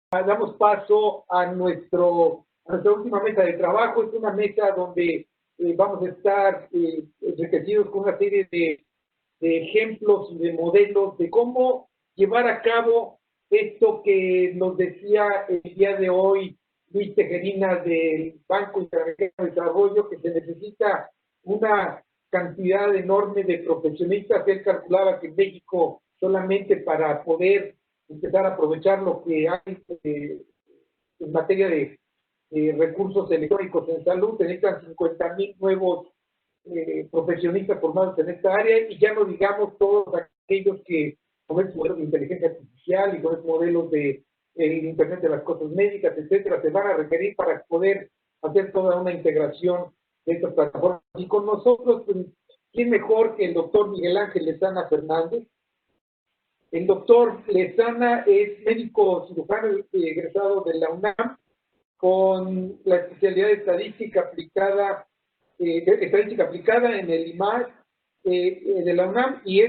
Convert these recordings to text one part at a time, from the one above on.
Damos paso a nuestra última mesa de trabajo. Es una mesa donde vamos a estar enriquecidos con una serie de ejemplos y de modelos de cómo llevar a cabo esto que nos decía el día de hoy Luis Tejerina del Banco Interamericano de Desarrollo, que se necesita una cantidad enorme de profesionistas. Él calculaba que en México, solamente para poder empezar a aprovechar lo que hay en materia de recursos electrónicos en salud, se necesitan 50,000 nuevos profesionistas formados en esta área, y ya no digamos todos aquellos que con estos modelos de inteligencia artificial y con estos modelos de Internet de las cosas médicas, etcétera, se van a requerir para poder hacer toda una integración de estas plataformas. Y con nosotros, ¿quién mejor que el doctor Miguel Ángel Lezana Fernández? El doctor Lezana es médico cirujano egresado de la UNAM con la especialidad de estadística aplicada en el IMAR de la UNAM, y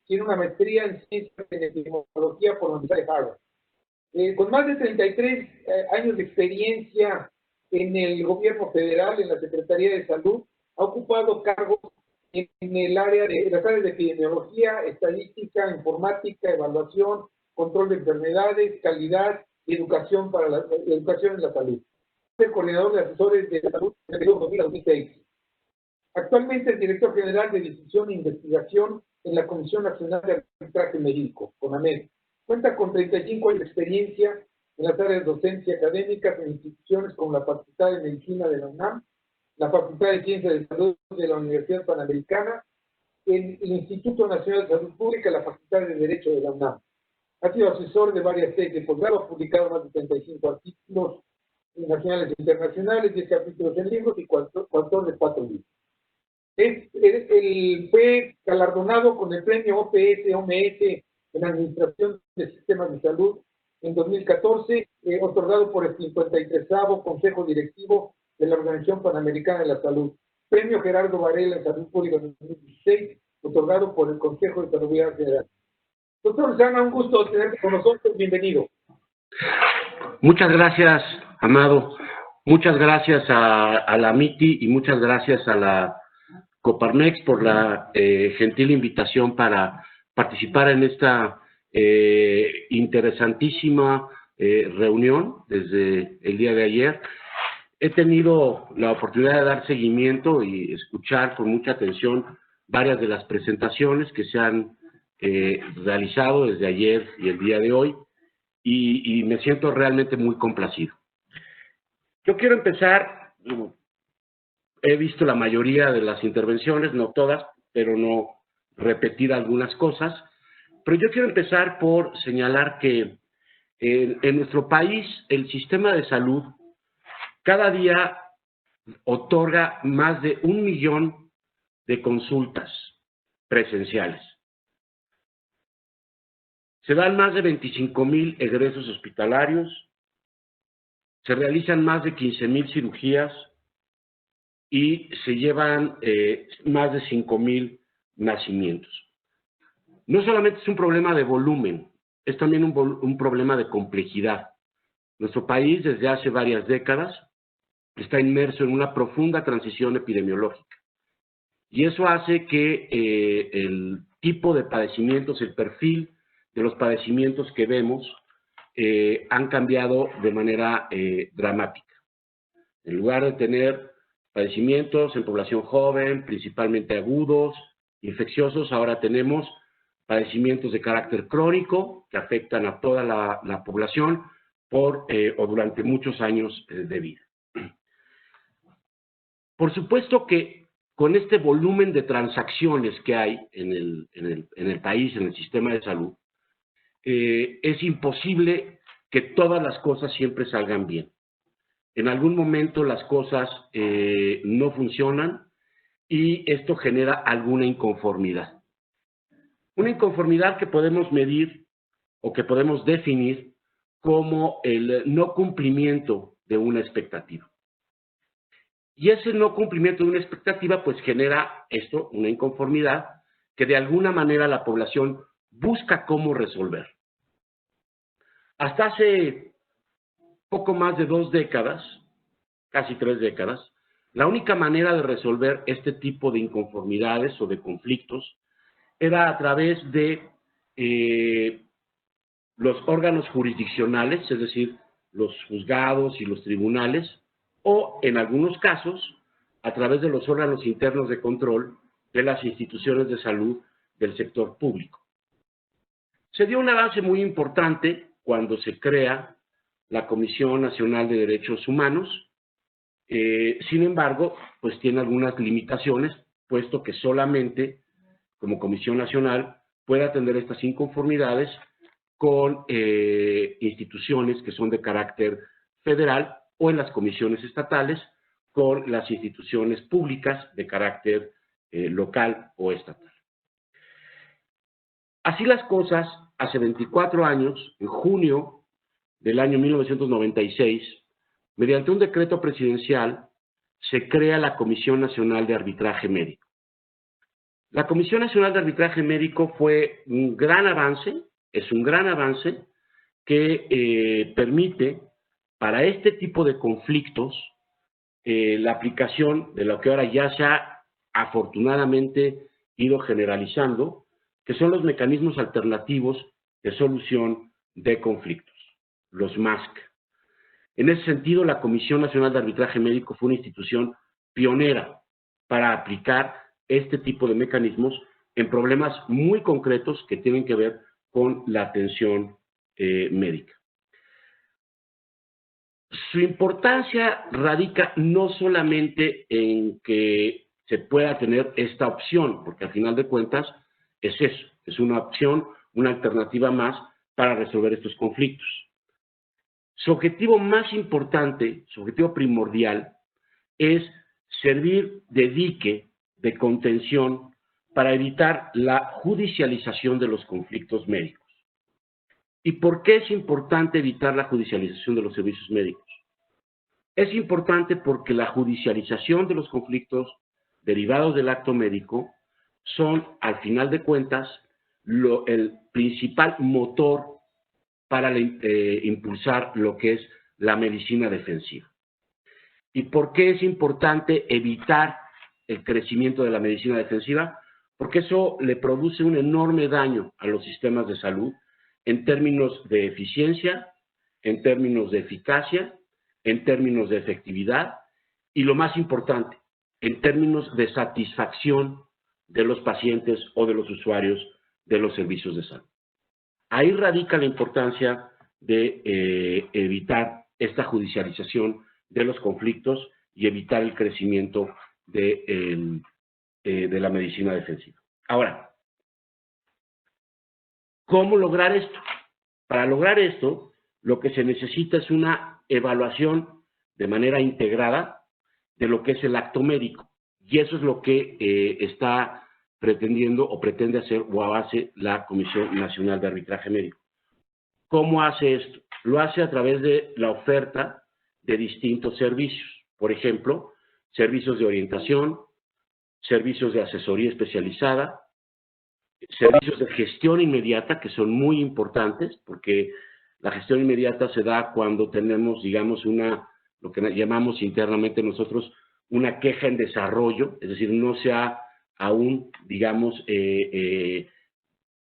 tiene una maestría en ciencias en epidemiología por la Universidad de Harvard. Con más de 33 años de experiencia en el gobierno federal, en la Secretaría de Salud, ha ocupado cargos en las áreas de epidemiología, estadística, informática, evaluación, control de enfermedades, calidad y educación en la salud. Es el coordinador de asesores de salud en el periodo 2006. Actualmente es director general de Difusión e Investigación en la Comisión Nacional de Arbitraje Médico, CONAMED. Cuenta con 35 años de experiencia en las áreas de docencia académicas en instituciones como la Facultad de Medicina de la UNAM, la Facultad de Ciencias de Salud de la Universidad Panamericana, el Instituto Nacional de Salud Pública y la Facultad de Derecho de la UNAM. Ha sido asesor de varias tesis de posgrado, ha publicado más de 35 artículos nacionales e internacionales, 10 capítulos en libros y coautor de 4 libros. Fue galardonado con el premio OPS-OMS en Administración de Sistemas de Salud en 2014, otorgado por el 53º Consejo Directivo de la Organización Panamericana de la Salud. Premio Gerardo Varela en Salud Pública en 2016, otorgado por el Consejo de Salubridad Federal. Doctor Lezana, un gusto tenerte con nosotros. Bienvenido. Muchas gracias, Amado. Muchas gracias a la MITI y muchas gracias a la Coparmex por la gentil invitación para participar en esta interesantísima reunión desde el día de ayer. He tenido la oportunidad de dar seguimiento y escuchar con mucha atención varias de las presentaciones que se han realizado desde ayer y el día de hoy, y me siento realmente muy complacido. Yo quiero empezar, he visto la mayoría de las intervenciones, no todas, pero no repetir algunas cosas, pero yo quiero empezar por señalar que en nuestro país el sistema de salud cada día otorga más de 1 millón de consultas presenciales. Se dan más de 25,000 egresos hospitalarios, se realizan más de 15,000 cirugías y se llevan más de 5,000 nacimientos. No solamente es un problema de volumen, es también un problema de complejidad. Nuestro país, desde hace varias décadas, está inmerso en una profunda transición epidemiológica. Y eso hace que el tipo de padecimientos, el perfil de los padecimientos que vemos, han cambiado de manera dramática. En lugar de tener padecimientos en población joven, principalmente agudos, infecciosos, ahora tenemos padecimientos de carácter crónico que afectan a toda la población o durante muchos años de vida. Por supuesto que con este volumen de transacciones que hay en el país, en el sistema de salud, es imposible que todas las cosas siempre salgan bien. En algún momento las cosas no funcionan y esto genera alguna inconformidad. Una inconformidad que podemos medir o que podemos definir como el no cumplimiento de una expectativa. Y ese no cumplimiento de una expectativa pues genera esto, una inconformidad que de alguna manera la población busca cómo resolver. Hasta hace poco más de 2 décadas, casi 3 décadas, la única manera de resolver este tipo de inconformidades o de conflictos era a través de los órganos jurisdiccionales, es decir, los juzgados y los tribunales, o en algunos casos, a través de los órganos internos de control de las instituciones de salud del sector público. Se dio un avance muy importante cuando se crea la Comisión Nacional de Derechos Humanos. Sin embargo, pues tiene algunas limitaciones, puesto que solamente como Comisión Nacional puede atender estas inconformidades con instituciones que son de carácter federal o en las comisiones estatales con las instituciones públicas de carácter local o estatal. Así las cosas, hace 24 años, en junio del año 1996, mediante un decreto presidencial, se crea la Comisión Nacional de Arbitraje Médico. La Comisión Nacional de Arbitraje Médico fue un gran avance, es un gran avance que permite para este tipo de conflictos la aplicación de lo que ahora ya se ha afortunadamente ido generalizando, que son los mecanismos alternativos de solución de conflictos, los MASC. En ese sentido, la Comisión Nacional de Arbitraje Médico fue una institución pionera para aplicar este tipo de mecanismos en problemas muy concretos que tienen que ver con la atención médica. Su importancia radica no solamente en que se pueda tener esta opción, porque al final de cuentas es eso, es una opción, una alternativa más para resolver estos conflictos. Su objetivo más importante, su objetivo primordial, es servir de dique, de contención, para evitar la judicialización de los conflictos médicos. ¿Y por qué es importante evitar la judicialización de los servicios médicos? Es importante porque la judicialización de los conflictos derivados del acto médico son, al final de cuentas, el principal motor para impulsar lo que es la medicina defensiva. ¿Y por qué es importante evitar el crecimiento de la medicina defensiva? Porque eso le produce un enorme daño a los sistemas de salud en términos de eficiencia, en términos de eficacia, en términos de efectividad y, lo más importante, en términos de satisfacción de los pacientes o de los usuarios de los servicios de salud. Ahí radica la importancia de evitar esta judicialización de los conflictos y evitar el crecimiento de la medicina defensiva. Ahora, ¿cómo lograr esto? Para lograr esto, lo que se necesita es una evaluación de manera integrada de lo que es el acto médico. Y eso es lo que está pretendiendo o pretende hacer o hace la Comisión Nacional de Arbitraje Médico. ¿Cómo hace esto? Lo hace a través de la oferta de distintos servicios. Por ejemplo, servicios de orientación, servicios de asesoría especializada, servicios de gestión inmediata, que son muy importantes, porque la gestión inmediata se da cuando tenemos, digamos, lo que llamamos internamente nosotros una queja en desarrollo, es decir, no se ha aún, digamos,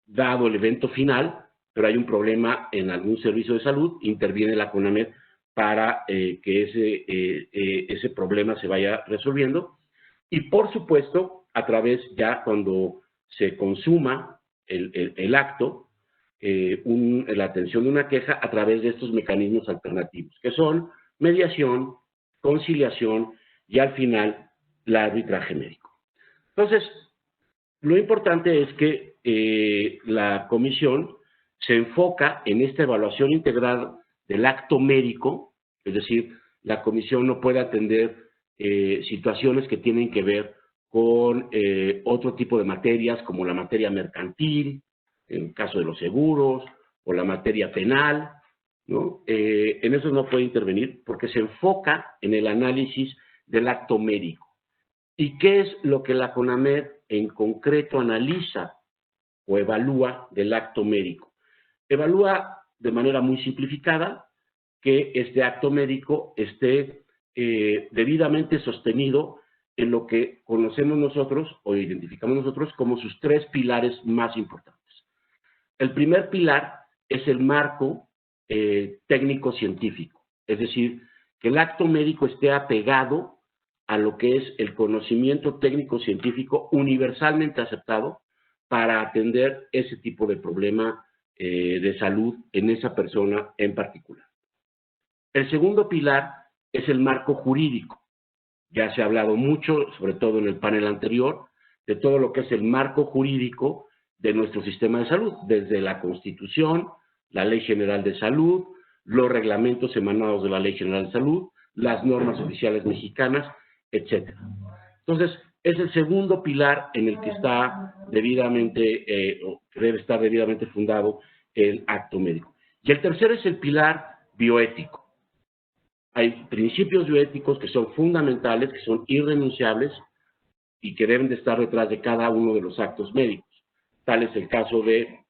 dado el evento final, pero hay un problema en algún servicio de salud, interviene la CONAMED para que ese problema se vaya resolviendo. Y, por supuesto, a través ya cuando se consuma el acto, la atención de una queja a través de estos mecanismos alternativos, que son mediación, conciliación y, al final, el arbitraje médico. Entonces, lo importante es que la comisión se enfoca en esta evaluación integral del acto médico, es decir, la comisión no puede atender situaciones que tienen que ver con otro tipo de materias, como la materia mercantil, en el caso de los seguros, o la materia penal, ¿no? En eso no puede intervenir porque se enfoca en el análisis del acto médico. ¿Y qué es lo que la CONAMED en concreto analiza o evalúa del acto médico? Evalúa de manera muy simplificada, que este acto médico esté debidamente sostenido en lo que conocemos nosotros o identificamos nosotros como sus 3 pilares más importantes. El primer pilar es el marco técnico-científico, es decir, que el acto médico esté apegado a lo que es el conocimiento técnico-científico universalmente aceptado para atender ese tipo de problema de salud en esa persona en particular. El segundo pilar es el marco jurídico. Ya se ha hablado mucho, sobre todo en el panel anterior, de todo lo que es el marco jurídico de nuestro sistema de salud, desde la Constitución, la Ley General de Salud, los reglamentos emanados de la Ley General de Salud, las normas oficiales mexicanas, etc. Entonces, es el segundo pilar en el que está debidamente, debe estar debidamente fundado el acto médico. Y el tercero es el pilar bioético. Hay principios bioéticos que son fundamentales, que son irrenunciables y que deben de estar detrás de cada uno de los actos médicos. Tal es el caso de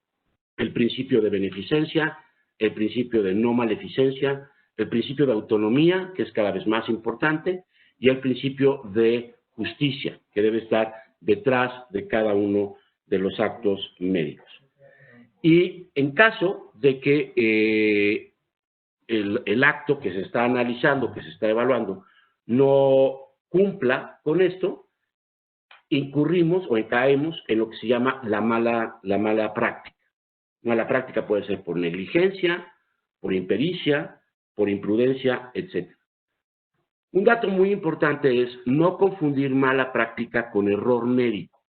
el principio de beneficencia, el principio de no maleficencia, el principio de autonomía, que es cada vez más importante, y el principio de justicia, que debe estar detrás de cada uno de los actos médicos. Y en caso de que el acto que se está analizando, que se está evaluando, no cumpla con esto, incurrimos o caemos en lo que se llama la mala práctica. Mala práctica puede ser por negligencia, por impericia, por imprudencia, etc. Un dato muy importante es no confundir mala práctica con error médico.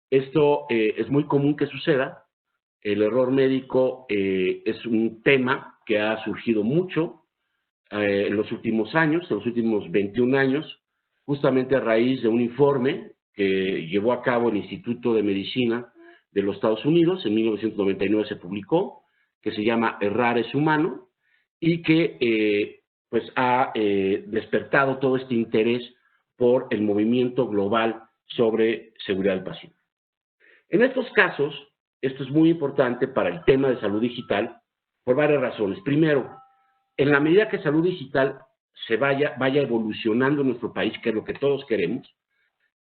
Esto es muy común que suceda. El error médico es un tema que ha surgido mucho en los últimos años, en los últimos 21 años, justamente a raíz de un informe que llevó a cabo el Instituto de Medicina de los Estados Unidos, en 1999 se publicó, que se llama Errar es humano, y que pues ha despertado todo este interés por el movimiento global sobre seguridad del paciente. En estos casos, esto es muy importante para el tema de salud digital por varias razones. Primero, en la medida que salud digital vaya evolucionando en nuestro país, que es lo que todos queremos,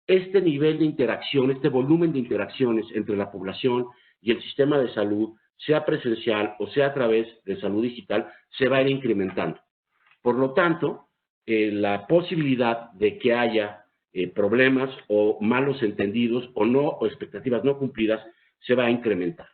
este nivel de interacción, este volumen de interacciones entre la población y el sistema de salud, sea presencial o sea a través de salud digital, se va a ir incrementando. Por lo tanto, la posibilidad de que haya problemas o malos entendidos o expectativas no cumplidas se va a incrementar.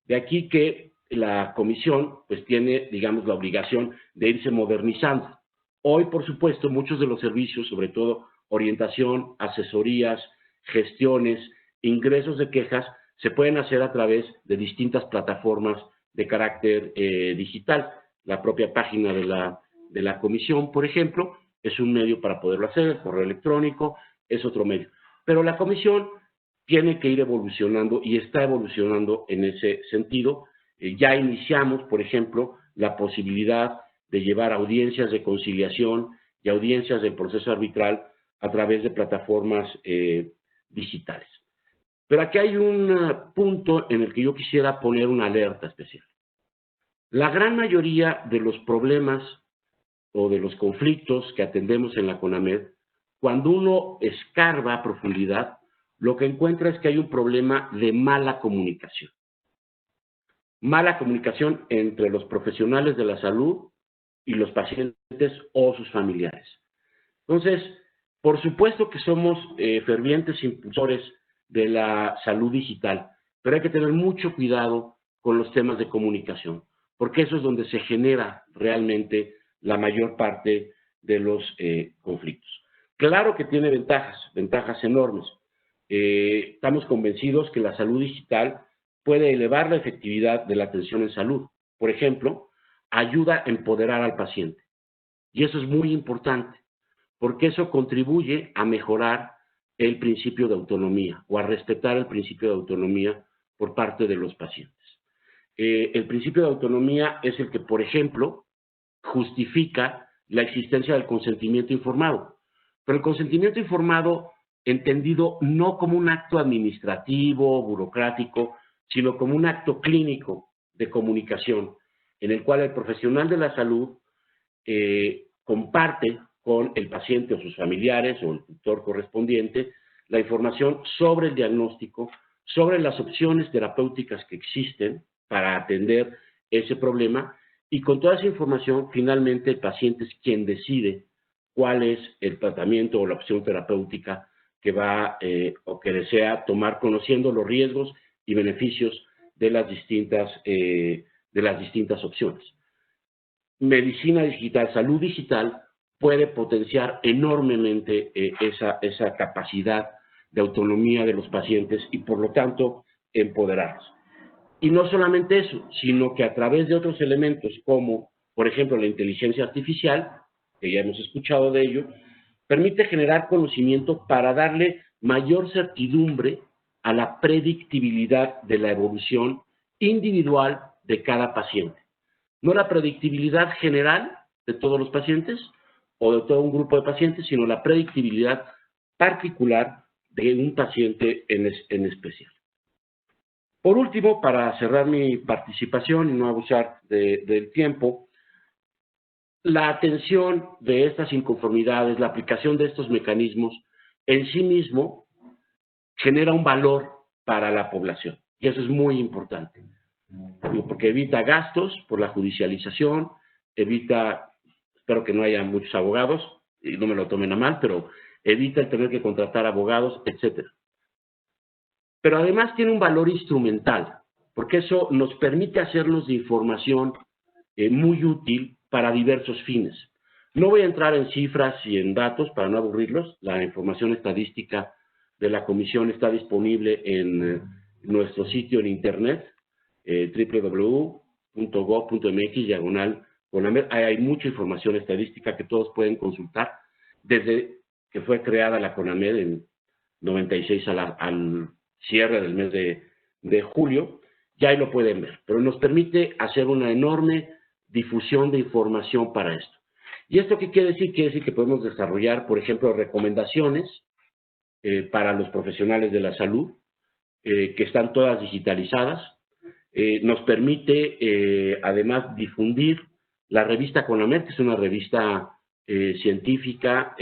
De aquí que la comisión pues tiene, digamos, la obligación de irse modernizando. Hoy, por supuesto, muchos de los servicios, sobre todo orientación, asesorías, gestiones, ingresos de quejas, se pueden hacer a través de distintas plataformas de carácter digital. La propia página de la comisión, por ejemplo, es un medio para poderlo hacer, el correo electrónico es otro medio. Pero la comisión tiene que ir evolucionando y está evolucionando en ese sentido. Ya iniciamos, por ejemplo, la posibilidad de llevar audiencias de conciliación y audiencias del proceso arbitral a través de plataformas digitales. Pero aquí hay un punto en el que yo quisiera poner una alerta especial. La gran mayoría de los problemas o de los conflictos que atendemos en la CONAMED, cuando uno escarba a profundidad, lo que encuentra es que hay un problema de mala comunicación. Mala comunicación entre los profesionales de la salud y los pacientes o sus familiares. Entonces, por supuesto que somos fervientes impulsores de la salud digital, pero hay que tener mucho cuidado con los temas de comunicación, porque eso es donde se genera realmente la mayor parte de los conflictos. Claro que tiene ventajas enormes. Estamos convencidos que la salud digital puede elevar la efectividad de la atención en salud. Por ejemplo, ayuda a empoderar al paciente. Y eso es muy importante, porque eso contribuye a mejorar el principio de autonomía o a respetar el principio de autonomía por parte de los pacientes. El principio de autonomía es el que, por ejemplo, justifica la existencia del consentimiento informado. Pero el consentimiento informado entendido no como un acto administrativo, burocrático, sino como un acto clínico de comunicación, en el cual el profesional de la salud comparte con el paciente o sus familiares o el tutor correspondiente la información sobre el diagnóstico, sobre las opciones terapéuticas que existen para atender ese problema, y con toda esa información finalmente el paciente es quien decide cuál es el tratamiento o la opción terapéutica que va o que desea tomar, conociendo los riesgos y beneficios de las distintas opciones. Medicina digital, salud digital, puede potenciar enormemente esa capacidad de autonomía de los pacientes y, por lo tanto, empoderarlos. Y no solamente eso, sino que a través de otros elementos como, por ejemplo, la inteligencia artificial, que ya hemos escuchado de ello, permite generar conocimiento para darle mayor certidumbre a la predictibilidad de la evolución individual de cada paciente. No la predictibilidad general de todos los pacientes o de todo un grupo de pacientes, sino la predictibilidad particular de un paciente en especial. Por último, para cerrar mi participación y no abusar del tiempo, la atención de estas inconformidades, la aplicación de estos mecanismos, en sí mismo genera un valor para la población. Y eso es muy importante, porque evita gastos por la judicialización, evita, espero que no haya muchos abogados, y no me lo tomen a mal, pero evita el tener que contratar abogados, etcétera. Pero además tiene un valor instrumental, porque eso nos permite hacernos de información muy útil para diversos fines. No voy a entrar en cifras y en datos para no aburrirlos. La información estadística de la comisión está disponible en nuestro sitio en internet, www.gov.mx/CONAMED. Hay mucha información estadística que todos pueden consultar desde que fue creada la CONAMED en 96 al cierre del mes de julio. Ya ahí lo pueden ver, pero nos permite hacer una enorme difusión de información para esto. ¿Y esto qué quiere decir? Quiere decir que podemos desarrollar, por ejemplo, recomendaciones para los profesionales de la salud, que están todas digitalizadas. Nos permite, además, difundir la revista CONAMED, que es una revista científica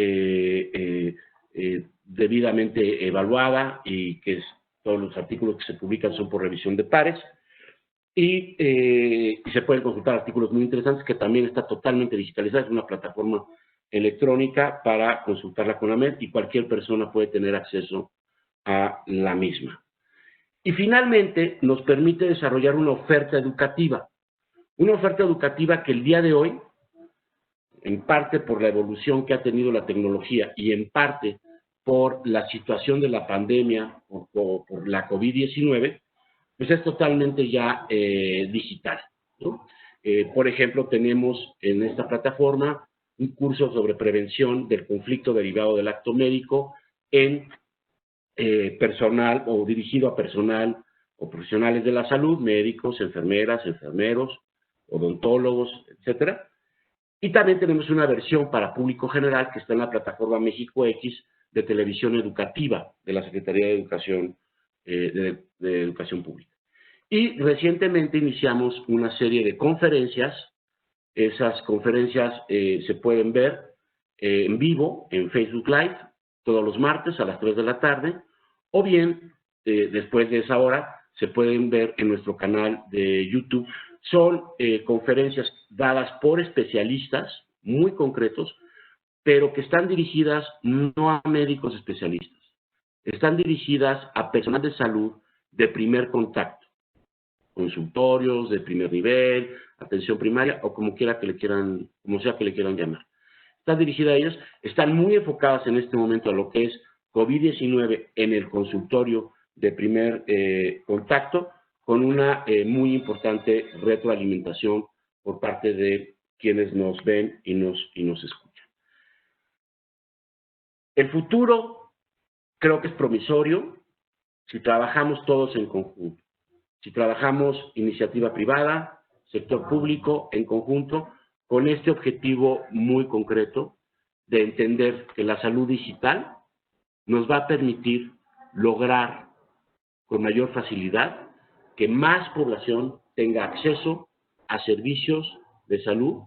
debidamente evaluada y que todos los artículos que se publican son por revisión de pares. Y se pueden consultar artículos muy interesantes, que también está totalmente digitalizada. Es una plataforma electrónica para consultar la CONAMED y cualquier persona puede tener acceso a la misma. Y finalmente nos permite desarrollar una oferta educativa que el día de hoy, en parte por la evolución que ha tenido la tecnología y en parte por la situación de la pandemia o por la COVID-19, pues es totalmente ya digital, ¿no? Por ejemplo, tenemos en esta plataforma un curso sobre prevención del conflicto derivado del acto médico en personal o dirigido a personal o profesionales de la salud, médicos, enfermeras, enfermeros, odontólogos, etcétera. Y también tenemos una versión para público general que está en la plataforma México X de televisión educativa de la Secretaría de Educación, de Educación Pública. Y recientemente iniciamos una serie de conferencias. Esas conferencias se pueden ver en vivo en Facebook Live todos los martes a las 3 de la tarde, o bien después de esa hora se pueden ver en nuestro canal de YouTube. Son conferencias dadas por especialistas muy concretos, pero que están dirigidas no a médicos especialistas, están dirigidas a personal de salud de primer contacto, consultorios de primer nivel, atención primaria o como sea que le quieran llamar. Están dirigidas a ellos, están muy enfocadas en este momento a lo que es COVID-19 en el consultorio de primer contacto, con una muy importante retroalimentación por parte de quienes nos ven y nos escuchan. El futuro creo que es promisorio si trabajamos todos en conjunto, si trabajamos iniciativa privada, sector público en conjunto, con este objetivo muy concreto de entender que la salud digital nos va a permitir lograr con mayor facilidad que más población tenga acceso a servicios de salud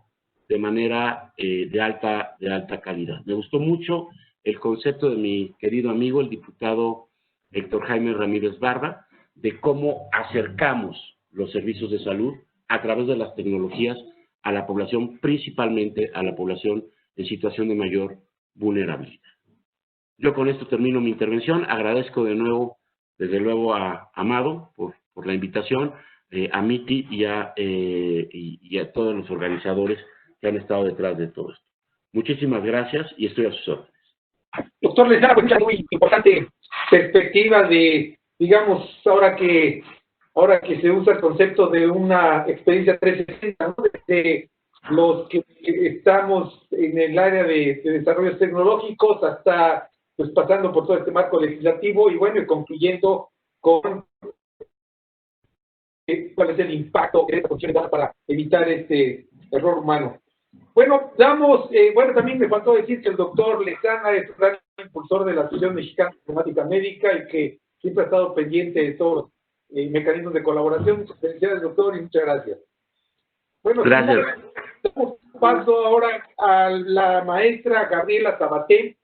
de manera de alta calidad. Me gustó mucho el concepto de mi querido amigo, el diputado Héctor Jaime Ramírez Barba, de cómo acercamos los servicios de salud a través de las tecnologías a la población, principalmente a la población en situación de mayor vulnerabilidad. Yo con esto termino mi intervención. Agradezco de nuevo, desde luego, a Amado por la invitación, a Miti y a todos los organizadores que han estado detrás de todo esto. Muchísimas gracias y estoy a sus órdenes. Doctor Lezama, pues una muy importante perspectiva de, digamos, ahora que se usa el concepto de una experiencia 360, ¿no? Desde los que estamos en el área de desarrollos tecnológicos hasta, pues, pasando por todo este marco legislativo y, bueno, y concluyendo con cuál es el impacto que esta función da para evitar este error humano. Bueno, bueno, también me faltó decir que el doctor Lezama es un gran impulsor de la Asociación Mexicana de Informática Médica y que siempre ha estado pendiente de todos los mecanismos de colaboración. Muchas felicidades, doctor, y muchas gracias. Bueno, gracias. Damos paso ahora a la maestra Gabriela Sabaté.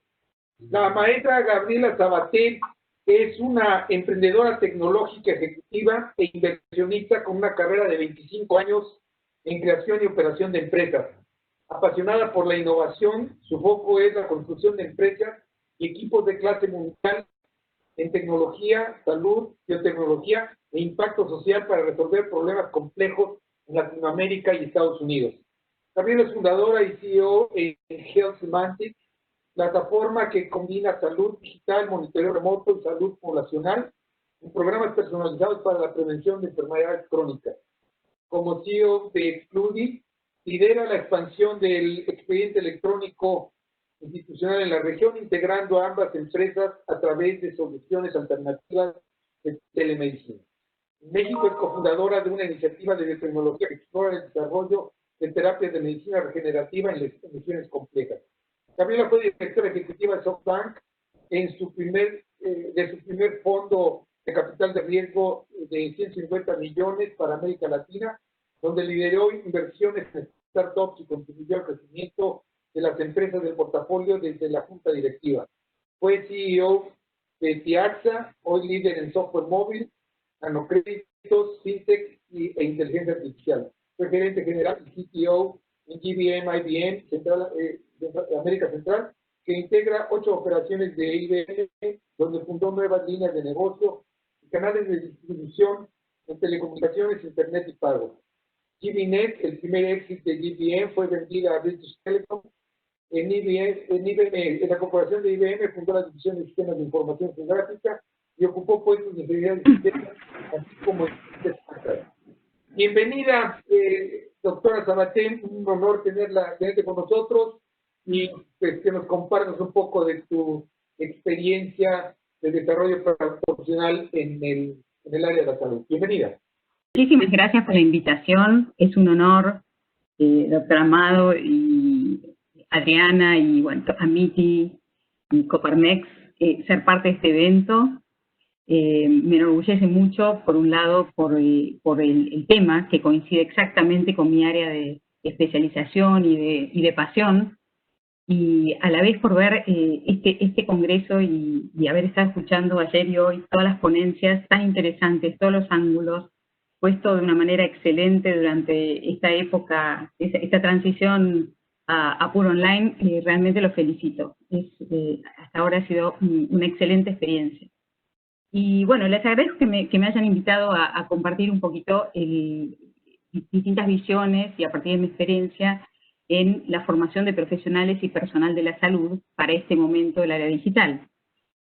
La maestra Gabriela Sabaté es una emprendedora tecnológica ejecutiva e inversionista con una carrera de 25 años en creación y operación de empresas. Apasionada por la innovación, su foco es la construcción de empresas y equipos de clase mundial en tecnología, salud, biotecnología e impacto social para resolver problemas complejos en Latinoamérica y Estados Unidos. También es fundadora y CEO en Health Semantics, plataforma que combina salud digital, monitoreo remoto y salud poblacional en programas personalizados para la prevención de enfermedades crónicas. Como CEO de Excludi, lidera la expansión del expediente electrónico institucional en la región, integrando a ambas empresas a través de soluciones alternativas de telemedicina. En México es cofundadora de una iniciativa de biotecnología que explora el desarrollo de terapias de medicina regenerativa en lesiones complejas. Gabriela fue directora ejecutiva de SoftBank de su primer fondo de capital de riesgo de 150 millones para América Latina, donde lideró inversiones en startups y contribuyó al crecimiento de las empresas del portafolio desde la junta directiva. Fue CEO de Tiaxa, hoy líder en software móvil, nanocréditos, fintech e inteligencia artificial. Fue gerente general y CTO en GBM, IBM, América Central, que integra 8 operaciones de IBM, donde fundó nuevas líneas de negocio y canales de distribución en telecomunicaciones, internet y pago. GBNet, el primer éxito de GBM, fue vendida a British Telecom. En la corporación de IBM fundó la división de sistemas de información geográfica y ocupó puestos de ingeniería de sistemas, así como bienvenida, doctora Sabaté, un honor tenerte con nosotros y pues, que nos compartas un poco de tu experiencia de desarrollo profesional en el área de la salud. Bienvenida. Muchísimas gracias por la invitación. Es un honor, doctor Amado y Adriana y bueno, a Miti y Coparmex, ser parte de este evento. Me enorgullece mucho, por un lado, por el tema, que coincide exactamente con mi área de especialización y de pasión, y a la vez por ver este congreso y haber estado escuchando ayer y hoy todas las ponencias tan interesantes, todos los ángulos, puesto de una manera excelente durante esta época, esta transición a puro online. Realmente los felicito. Hasta ahora ha sido una excelente experiencia. Y bueno, les agradezco que me hayan invitado a compartir un poquito distintas visiones y a partir de mi experiencia en la formación de profesionales y personal de la salud para este momento del área digital.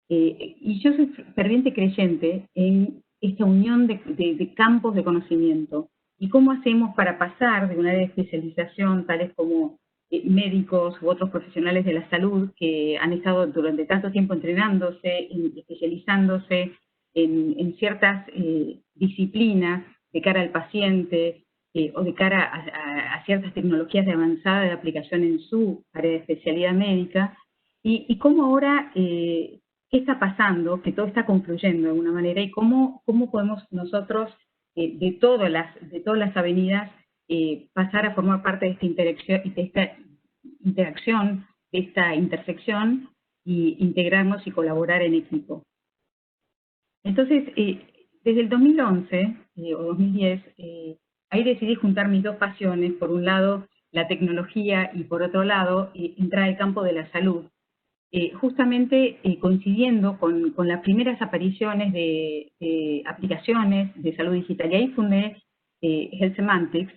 Y yo soy ferviente creyente en esta unión de campos de conocimiento y cómo hacemos para pasar de un área de especialización, tales como médicos u otros profesionales de la salud que han estado durante tanto tiempo entrenándose, especializándose en ciertas disciplinas de cara al paciente o de cara a ciertas tecnologías de avanzada de aplicación en su área de especialidad médica, y cómo ahora, qué está pasando, que todo está confluyendo de alguna manera, y cómo podemos nosotros, de todas las avenidas, pasar a formar parte de esta interacción, de esta intersección, y integrarnos y colaborar en equipo. Entonces, desde el 2011 o 2010, ahí decidí juntar mis dos pasiones, por un lado la tecnología y por otro lado entrar al campo de la salud. Justamente coincidiendo con las primeras apariciones de aplicaciones de salud digital. Y ahí fundé Health Semantics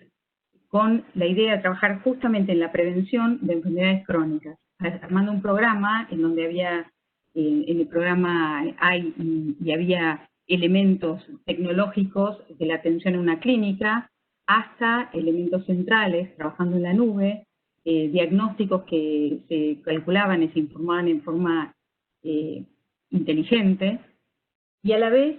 con la idea de trabajar justamente en la prevención de enfermedades crónicas, armando un programa en donde había, en el programa había elementos tecnológicos de la atención en una clínica, hasta elementos centrales, trabajando en la nube, diagnósticos que se calculaban y se informaban en forma inteligente, y a la vez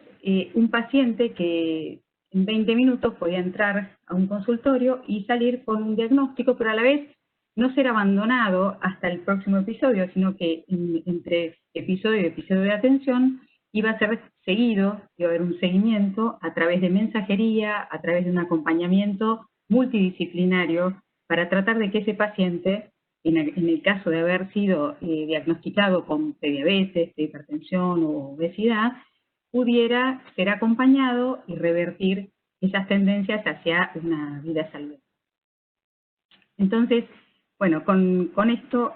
un paciente que en 20 minutos podía entrar a un consultorio y salir con un diagnóstico, pero a la vez no ser abandonado hasta el próximo episodio, sino que entre episodio y episodio de atención iba a ser seguido, iba a haber un seguimiento a través de mensajería, a través de un acompañamiento multidisciplinario, para tratar de que ese paciente, en el caso de haber sido diagnosticado con prediabetes, hipertensión o obesidad, pudiera ser acompañado y revertir esas tendencias hacia una vida saludable. Entonces, bueno, con esto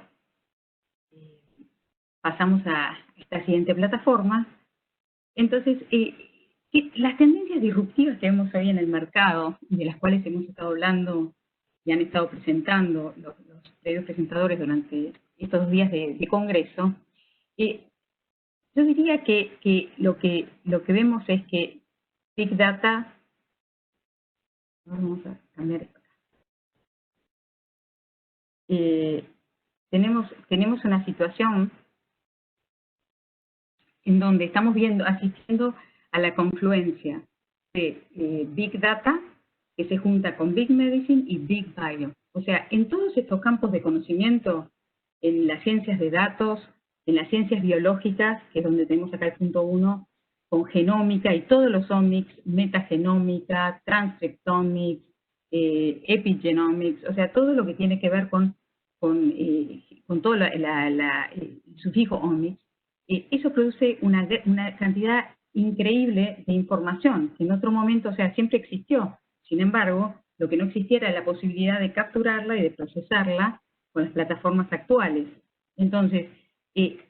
pasamos a esta siguiente plataforma. Entonces, las tendencias disruptivas que vemos hoy en el mercado, y de las cuales hemos estado hablando y han estado presentando los previos presentadores durante estos días de congreso, yo diría que lo que vemos es que Big Data, vamos a cambiar esto acá. Tenemos una situación en donde estamos asistiendo a la confluencia de Big Data, que se junta con Big Medicine y Big Bio. O sea, en todos estos campos de conocimiento, en las ciencias de datos, en las ciencias biológicas, que es donde tenemos acá el punto 1, con genómica y todos los omics, metagenómica, transcriptomics, epigenomics, o sea, todo lo que tiene que ver con todo el sufijo omics, eso produce una cantidad increíble de información, que en otro momento, o sea, siempre existió. Sin embargo, lo que no existía era la posibilidad de capturarla y de procesarla con las plataformas actuales. Entonces,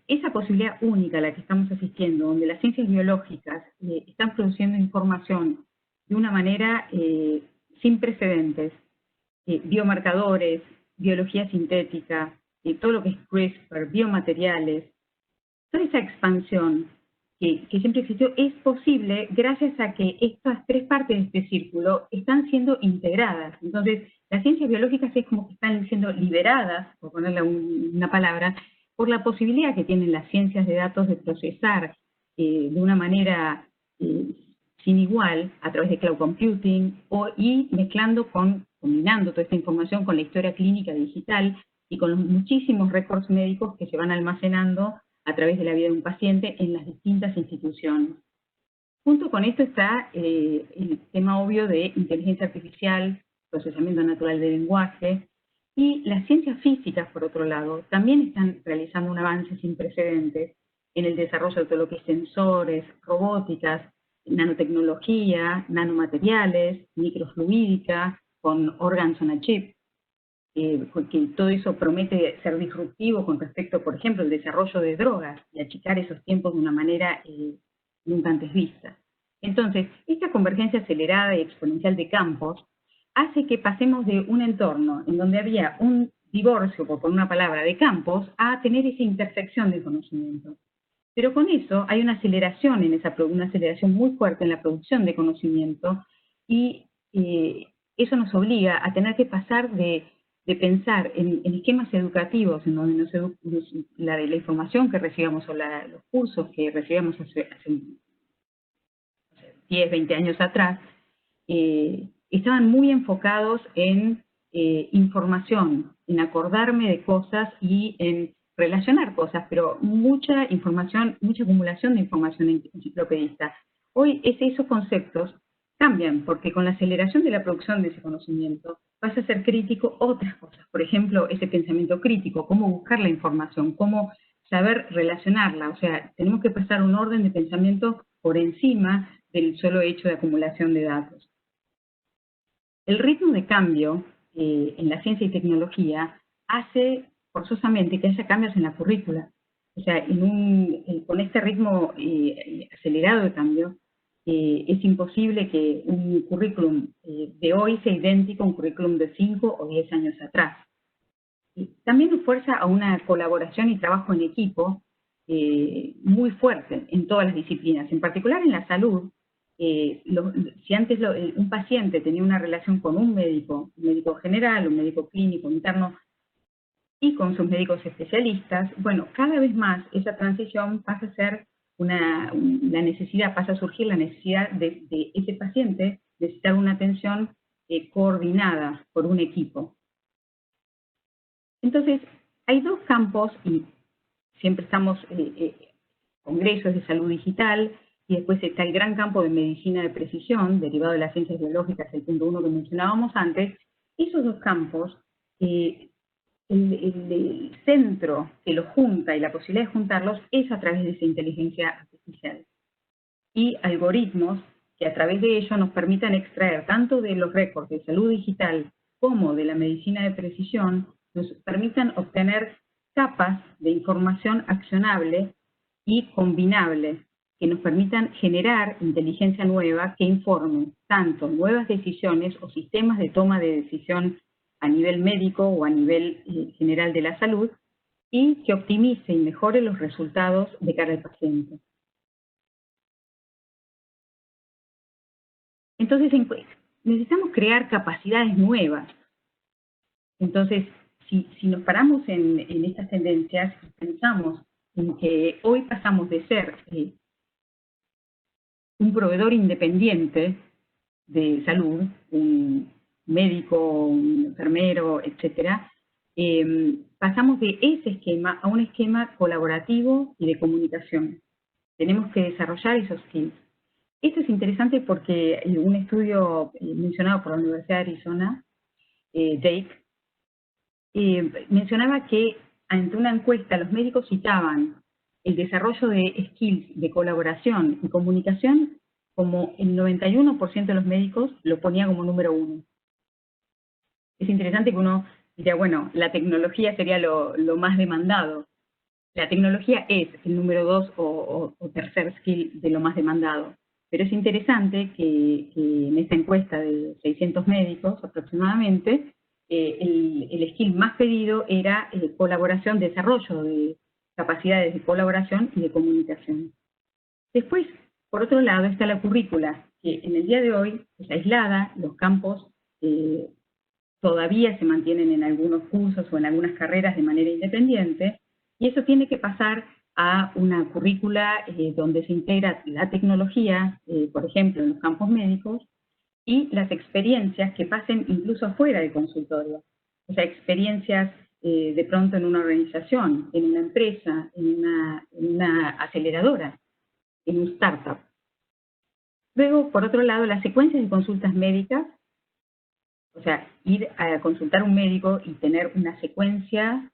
esa posibilidad única a la que estamos asistiendo, donde las ciencias biológicas están produciendo información de una manera sin precedentes, biomarcadores, biología sintética, todo lo que es CRISPR, biomateriales, toda esa expansión que siempre existió es posible gracias a que estas tres partes de este círculo están siendo integradas. Entonces, las ciencias biológicas es como que están siendo liberadas, por ponerle una palabra, por la posibilidad que tienen las ciencias de datos de procesar de una manera sin igual a través de cloud computing y combinando toda esta información con la historia clínica digital y con los muchísimos récords médicos que se van almacenando a través de la vida de un paciente en las distintas instituciones. Junto con esto está el tema obvio de inteligencia artificial, procesamiento natural del lenguaje, y las ciencias físicas, por otro lado, también están realizando un avance sin precedentes en el desarrollo de todo lo que es sensores, robóticas, nanotecnología, nanomateriales, microfluídica, con organs on a chip, porque todo eso promete ser disruptivo con respecto, por ejemplo, al desarrollo de drogas y achicar esos tiempos de una manera nunca antes vista. Entonces, esta convergencia acelerada y exponencial de campos hace que pasemos de un entorno en donde había un divorcio, por poner una palabra, de campos, a tener esa intersección de conocimiento. Pero con eso hay una aceleración una aceleración muy fuerte en la producción de conocimiento, y eso nos obliga a tener que pasar de pensar en esquemas educativos en donde la información que recibamos o los cursos que recibíamos hace 10, 20 años atrás, estaban muy enfocados en información, en acordarme de cosas y en relacionar cosas, pero mucha información, mucha acumulación de información enciclopedista. Hoy esos conceptos cambian, porque con la aceleración de la producción de ese conocimiento pasa a ser crítico otras cosas. Por ejemplo, ese pensamiento crítico, cómo buscar la información, cómo saber relacionarla. O sea, tenemos que pasar un orden de pensamiento por encima del solo hecho de acumulación de datos. El ritmo de cambio en la ciencia y tecnología hace forzosamente que haya cambios en la currícula. O sea, con este ritmo acelerado de cambio, es imposible que un currículum de hoy sea idéntico a un currículum de 5 o 10 años atrás. También nos fuerza a una colaboración y trabajo en equipo muy fuerte en todas las disciplinas, en particular en la salud. Si antes un paciente tenía una relación con un médico general, un médico clínico, interno, y con sus médicos especialistas, bueno, cada vez más esa transición pasa a ser pasa a surgir la necesidad de ese paciente necesitar una atención coordinada por un equipo. Entonces, hay dos campos, y siempre estamos congresos de salud digital, y después está el gran campo de medicina de precisión, derivado de las ciencias biológicas, el punto 1 que mencionábamos antes. Esos dos campos, el centro que los junta y la posibilidad de juntarlos es a través de esa inteligencia artificial. Y algoritmos que a través de ello nos permitan extraer tanto de los récords de salud digital como de la medicina de precisión, nos permitan obtener capas de información accionable y combinable, que nos permitan generar inteligencia nueva que informe tanto nuevas decisiones o sistemas de toma de decisión a nivel médico o a nivel general de la salud, y que optimice y mejore los resultados de cara al paciente. Entonces, necesitamos crear capacidades nuevas. Entonces, si nos paramos en estas tendencias y pensamos en que hoy pasamos de ser un proveedor independiente de salud, un médico, un enfermero, etcétera, pasamos de ese esquema a un esquema colaborativo y de comunicación. Tenemos que desarrollar esos skills. Esto es interesante porque un estudio mencionado por la Universidad de Arizona, Jake, mencionaba que ante una encuesta los médicos citaban el desarrollo de skills de colaboración y comunicación como el 91% de los médicos lo ponía como número 1. Es interesante que uno diría, bueno, la tecnología sería lo más demandado. La tecnología es el número 2 o tercer skill de lo más demandado. Pero es interesante que en esta encuesta de 600 médicos aproximadamente, el skill más pedido era colaboración, desarrollo de capacidades de colaboración y de comunicación. Después, por otro lado, está la currícula, que en el día de hoy es aislada, los campos todavía se mantienen en algunos cursos o en algunas carreras de manera independiente, y eso tiene que pasar a una currícula donde se integra la tecnología, por ejemplo, en los campos médicos, y las experiencias que pasen incluso fuera del consultorio. O sea, experiencias de pronto en una organización, en una empresa, en una aceleradora, en un startup. Luego, por otro lado, las secuencias de consultas médicas, o sea, ir a consultar a un médico y tener una secuencia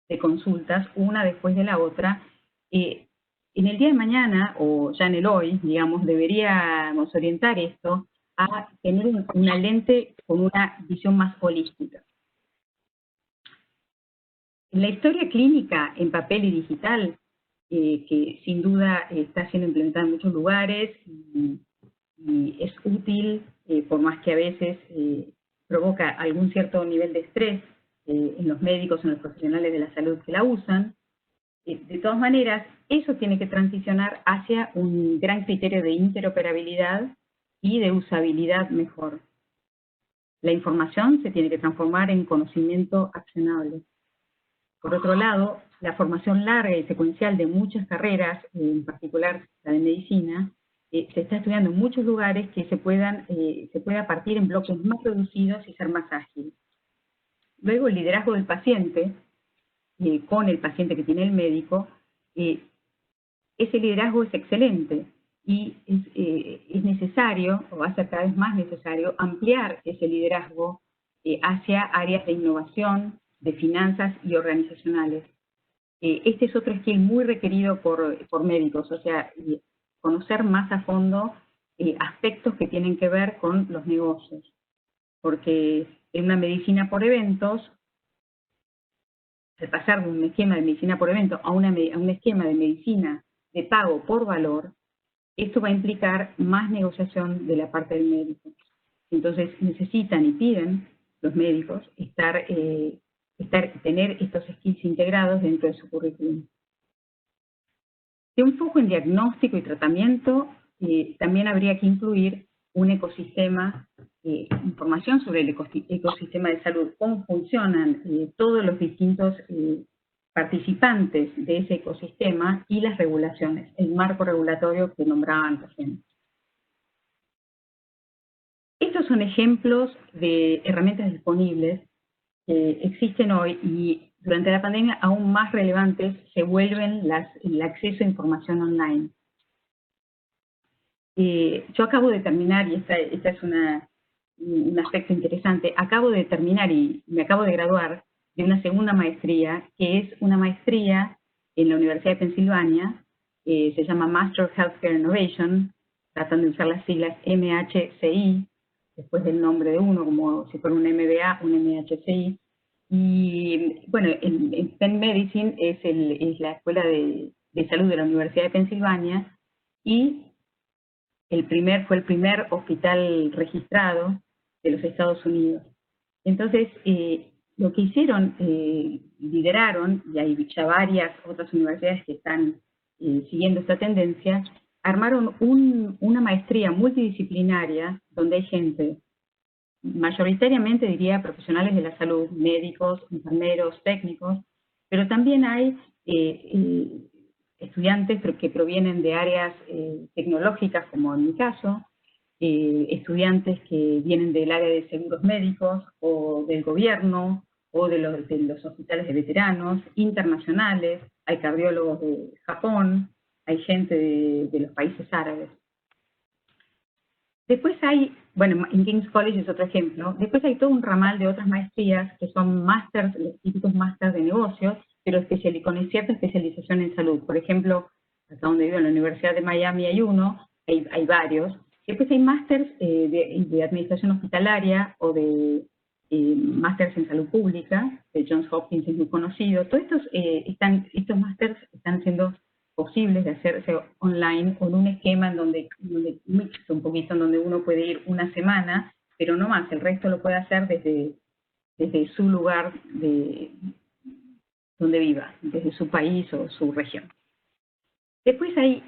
de consultas, una después de la otra, en el día de mañana, o ya en el hoy, digamos, deberíamos orientar esto a tener una lente con una visión más holística. En la historia clínica en papel y digital, que sin duda está siendo implementada en muchos lugares y es útil, por más que a veces provoca algún cierto nivel de estrés en los médicos, en los profesionales de la salud que la usan, de todas maneras, eso tiene que transicionar hacia un gran criterio de interoperabilidad y de usabilidad mejor. La información se tiene que transformar en conocimiento accionable. Por otro lado, la formación larga y secuencial de muchas carreras, en particular la de medicina, se está estudiando en muchos lugares que se pueda partir en bloques más reducidos y ser más ágil. Luego, el liderazgo del paciente, con el paciente que tiene el médico, ese liderazgo es excelente y es necesario, o va a ser cada vez más necesario, ampliar ese liderazgo hacia áreas de innovación, de finanzas y organizacionales. Este es otro skill muy requerido por médicos, o sea, conocer más a fondo aspectos que tienen que ver con los negocios. Porque en una medicina por eventos, al pasar de un esquema de medicina por evento a un esquema de medicina de pago por valor, esto va a implicar más negociación de la parte del médico. Entonces necesitan y piden los médicos tener estos skills integrados dentro de su currículum. De un foco en diagnóstico y tratamiento, también habría que incluir un ecosistema, información sobre el ecosistema de salud, cómo funcionan todos los distintos participantes de ese ecosistema y las regulaciones, el marco regulatorio que nombraban recién. Estos son ejemplos de herramientas disponibles que existen hoy y durante la pandemia aún más relevantes se vuelven el acceso a información online. Yo acabo de terminar, y esta es un aspecto interesante, acabo de terminar y me acabo de graduar de una segunda maestría, que es una maestría en la Universidad de Pensilvania, se llama Master of Healthcare Innovation, tratan de usar las siglas MHCI, después del nombre de uno, como si fuera un MBA, un MHCI. Y bueno, en Penn Medicine es la Escuela de Salud de la Universidad de Pensilvania y fue el primer hospital registrado de los Estados Unidos. Entonces, lo que hicieron, lideraron, y hay ya varias otras universidades que están siguiendo esta tendencia, armaron una maestría multidisciplinaria donde hay gente, mayoritariamente diría profesionales de la salud, médicos, enfermeros, técnicos, pero también hay estudiantes que provienen de áreas tecnológicas, como en mi caso, estudiantes que vienen del área de seguros médicos o del gobierno o de los hospitales de veteranos, internacionales, hay cardiólogos de Japón, hay gente de los países árabes. Después hay, bueno, en King's College es otro ejemplo, después hay todo un ramal de otras maestrías que son másters, los típicos másters de negocios, pero con cierta especialización en salud. Por ejemplo, acá donde vivo, en la Universidad de Miami hay uno, hay varios. Después hay másters de administración hospitalaria o de másters en salud pública, de Johns Hopkins es muy conocido. Todos estos másters están siendo posibles de hacerse online con un esquema en donde mixto un poquito, en donde uno puede ir una semana, pero no más, el resto lo puede hacer desde su lugar donde viva, desde su país o su región. Después hay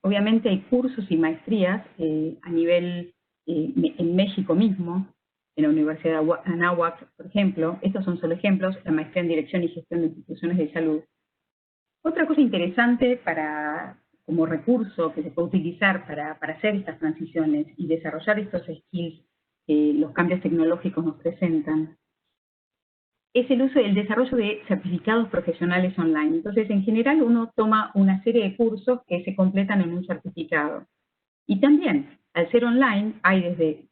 obviamente hay cursos y maestrías a nivel en México mismo, en la Universidad de Anáhuac, por ejemplo. Estos son solo ejemplos, la maestría en Dirección y Gestión de Instituciones de Salud. Otra cosa interesante como recurso que se puede utilizar para hacer estas transiciones y desarrollar estos skills que los cambios tecnológicos nos presentan, es el desarrollo de certificados profesionales online. Entonces, en general, uno toma una serie de cursos que se completan en un certificado. Y también, al ser online, hay desde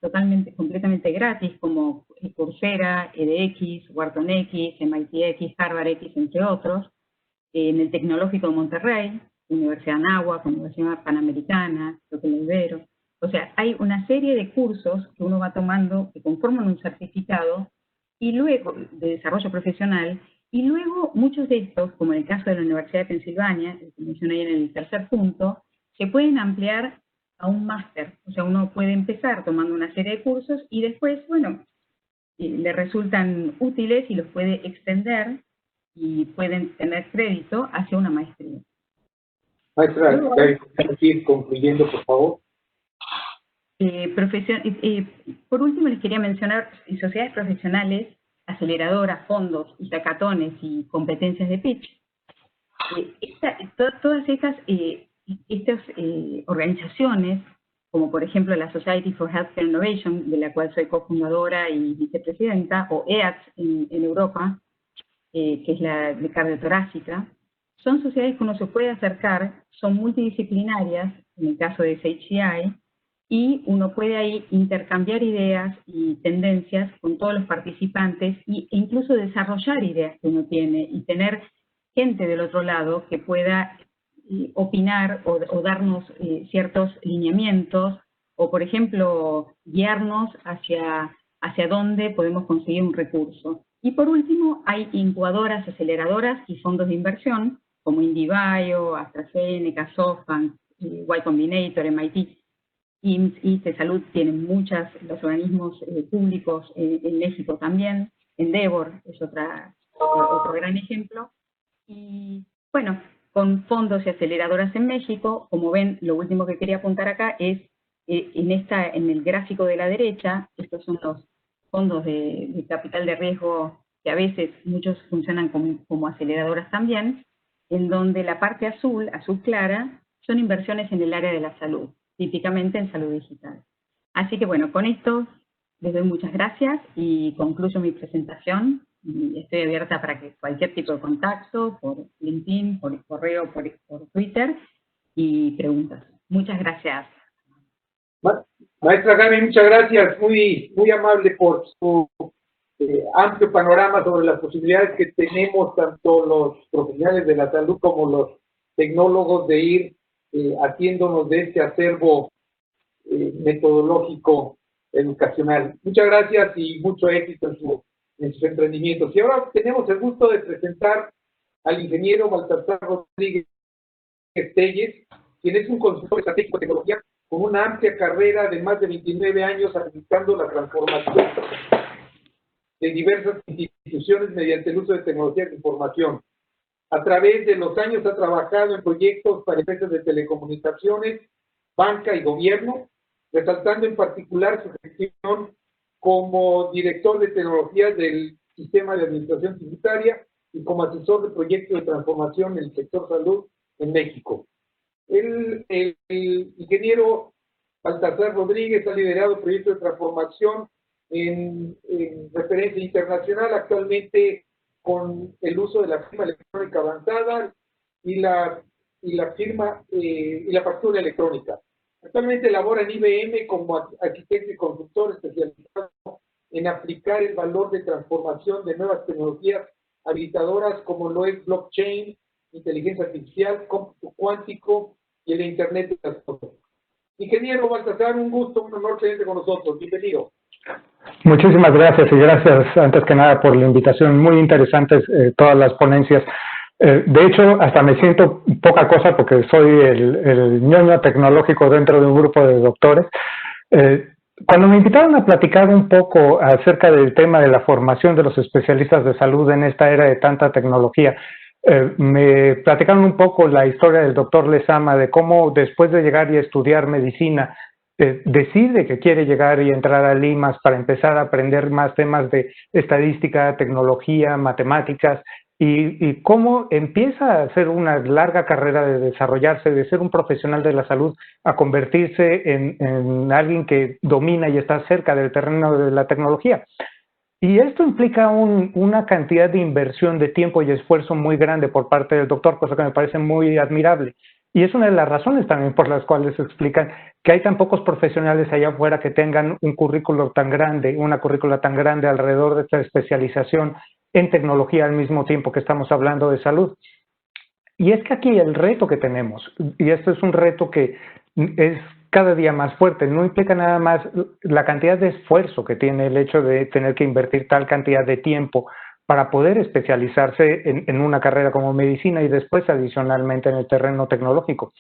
completamente gratis, como Coursera, edX, Wharton X, MITx, Harvard X, entre otros, en el Tecnológico de Monterrey, Universidad de Anáhuac, Universidad Panamericana, creo que el Ibero. O sea, hay una serie de cursos que uno va tomando que conforman un certificado y luego de desarrollo profesional, y luego muchos de estos, como en el caso de la Universidad de Pensilvania, que mencioné en el tercer punto, se pueden ampliar a un máster. O sea, uno puede empezar tomando una serie de cursos y después, bueno, le resultan útiles y los puede extender y pueden tener crédito hacia una maestría. Maestra, ir concluyendo, por favor. Por último, les quería mencionar sociedades profesionales, aceleradoras, fondos, y hackatones y competencias de pitch. Todas estas organizaciones, como por ejemplo la Society for Healthcare Innovation, de la cual soy cofundadora y vicepresidenta, o EATS en Europa, que es la de cardiotorácica, son sociedades que uno se puede acercar, son multidisciplinarias, en el caso de SHCI, y uno puede ahí intercambiar ideas y tendencias con todos los participantes e incluso desarrollar ideas que uno tiene y tener gente del otro lado que pueda opinar o darnos ciertos lineamientos o, por ejemplo, guiarnos hacia dónde podemos conseguir un recurso. Y por último, hay incubadoras, aceleradoras y fondos de inversión como IndieBio, AstraZeneca, SoftBank, Y Combinator, MIT, IMSS, de Salud tienen muchas, los organismos públicos en México también, Endeavor es otro gran ejemplo. Y bueno, con fondos y aceleradoras en México, como ven, lo último que quería apuntar acá es, en el gráfico de la derecha, estos son los fondos de capital de riesgo, que a veces muchos funcionan como aceleradoras también, en donde la parte azul clara, son inversiones en el área de la salud, típicamente en salud digital. Así que bueno, con esto les doy muchas gracias y concluyo mi presentación. Y estoy abierta para que cualquier tipo de contacto, por LinkedIn, por correo, por Twitter, y preguntas. Muchas gracias. Maestra Gaby, muchas gracias. Muy amable por su amplio panorama sobre las posibilidades que tenemos, tanto los profesionales de la salud como los tecnólogos, de ir haciéndonos de este acervo metodológico educacional. Muchas gracias y mucho éxito en sus emprendimientos. Y ahora tenemos el gusto de presentar al ingeniero Baltasar Rodríguez Telles, quien es un consultor estratégico de tecnología con una amplia carrera de más de 29 años administrando la transformación de diversas instituciones mediante el uso de tecnologías de información. A través de los años ha trabajado en proyectos para empresas de telecomunicaciones, banca y gobierno, resaltando en particular su gestión como director de tecnologías del Sistema de Administración Tributaria y como asesor de proyectos de transformación en el sector salud en México. El ingeniero Baltasar Rodríguez ha liderado proyectos de transformación en referencia internacional, actualmente con el uso de la firma electrónica avanzada y la factura electrónica. Actualmente labora en IBM como arquitecto y consultor especializado en aplicar el valor de transformación de nuevas tecnologías habilitadoras como lo es blockchain, inteligencia artificial, cómputo cuántico y el Internet de las cosas. Ingeniero Baltasar, un gusto, un honor tenerte con nosotros. Bienvenido. Muchísimas gracias y gracias antes que nada por la invitación. Muy interesantes todas las ponencias. De hecho, hasta me siento poca cosa porque soy el ñoño tecnológico dentro de un grupo de doctores. Cuando me invitaron a platicar un poco acerca del tema de la formación de los especialistas de salud en esta era de tanta tecnología, me platicaron un poco la historia del doctor Lezama, de cómo después de llegar y estudiar medicina, decide que quiere llegar y entrar a Limas para empezar a aprender más temas de estadística, tecnología, matemáticas, y cómo empieza a hacer una larga carrera de desarrollarse, de ser un profesional de la salud, a convertirse en alguien que domina y está cerca del terreno de la tecnología. Y esto implica una cantidad de inversión de tiempo y esfuerzo muy grande por parte del doctor, cosa que me parece muy admirable. Y es una de las razones también por las cuales se explican que hay tan pocos profesionales allá afuera que tengan un currículo tan grande, una currícula tan grande alrededor de esta especialización en tecnología al mismo tiempo que estamos hablando de salud. Y es que aquí el reto que tenemos, y esto es un reto que es cada día más fuerte, no implica nada más la cantidad de esfuerzo que tiene el hecho de tener que invertir tal cantidad de tiempo para poder especializarse en una carrera como medicina y después adicionalmente en el terreno tecnológico.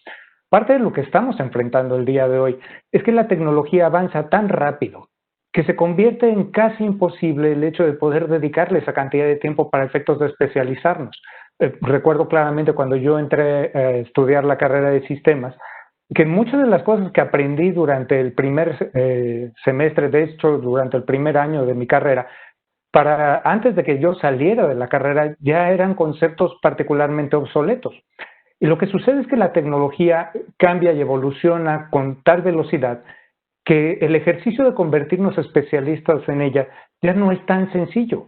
Parte de lo que estamos enfrentando el día de hoy es que la tecnología avanza tan rápido que se convierte en casi imposible el hecho de poder dedicarle esa cantidad de tiempo para efectos de especializarnos. Recuerdo claramente cuando yo entré a estudiar la carrera de sistemas, que muchas de las cosas que aprendí durante el primer semestre, de hecho durante el primer año de mi carrera, antes de que yo saliera de la carrera, ya eran conceptos particularmente obsoletos. Y lo que sucede es que la tecnología cambia y evoluciona con tal velocidad que el ejercicio de convertirnos especialistas en ella ya no es tan sencillo.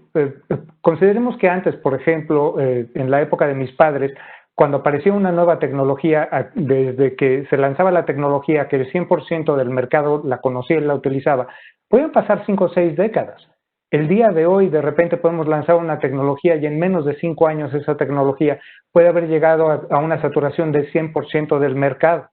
Consideremos que antes, por ejemplo, en la época de mis padres, cuando aparecía una nueva tecnología, desde que se lanzaba la tecnología, que el 100% del mercado la conocía y la utilizaba, pueden pasar 5 o 6 décadas. El día de hoy, de repente, podemos lanzar una tecnología y en menos de 5 años esa tecnología puede haber llegado a una saturación del 100% del mercado.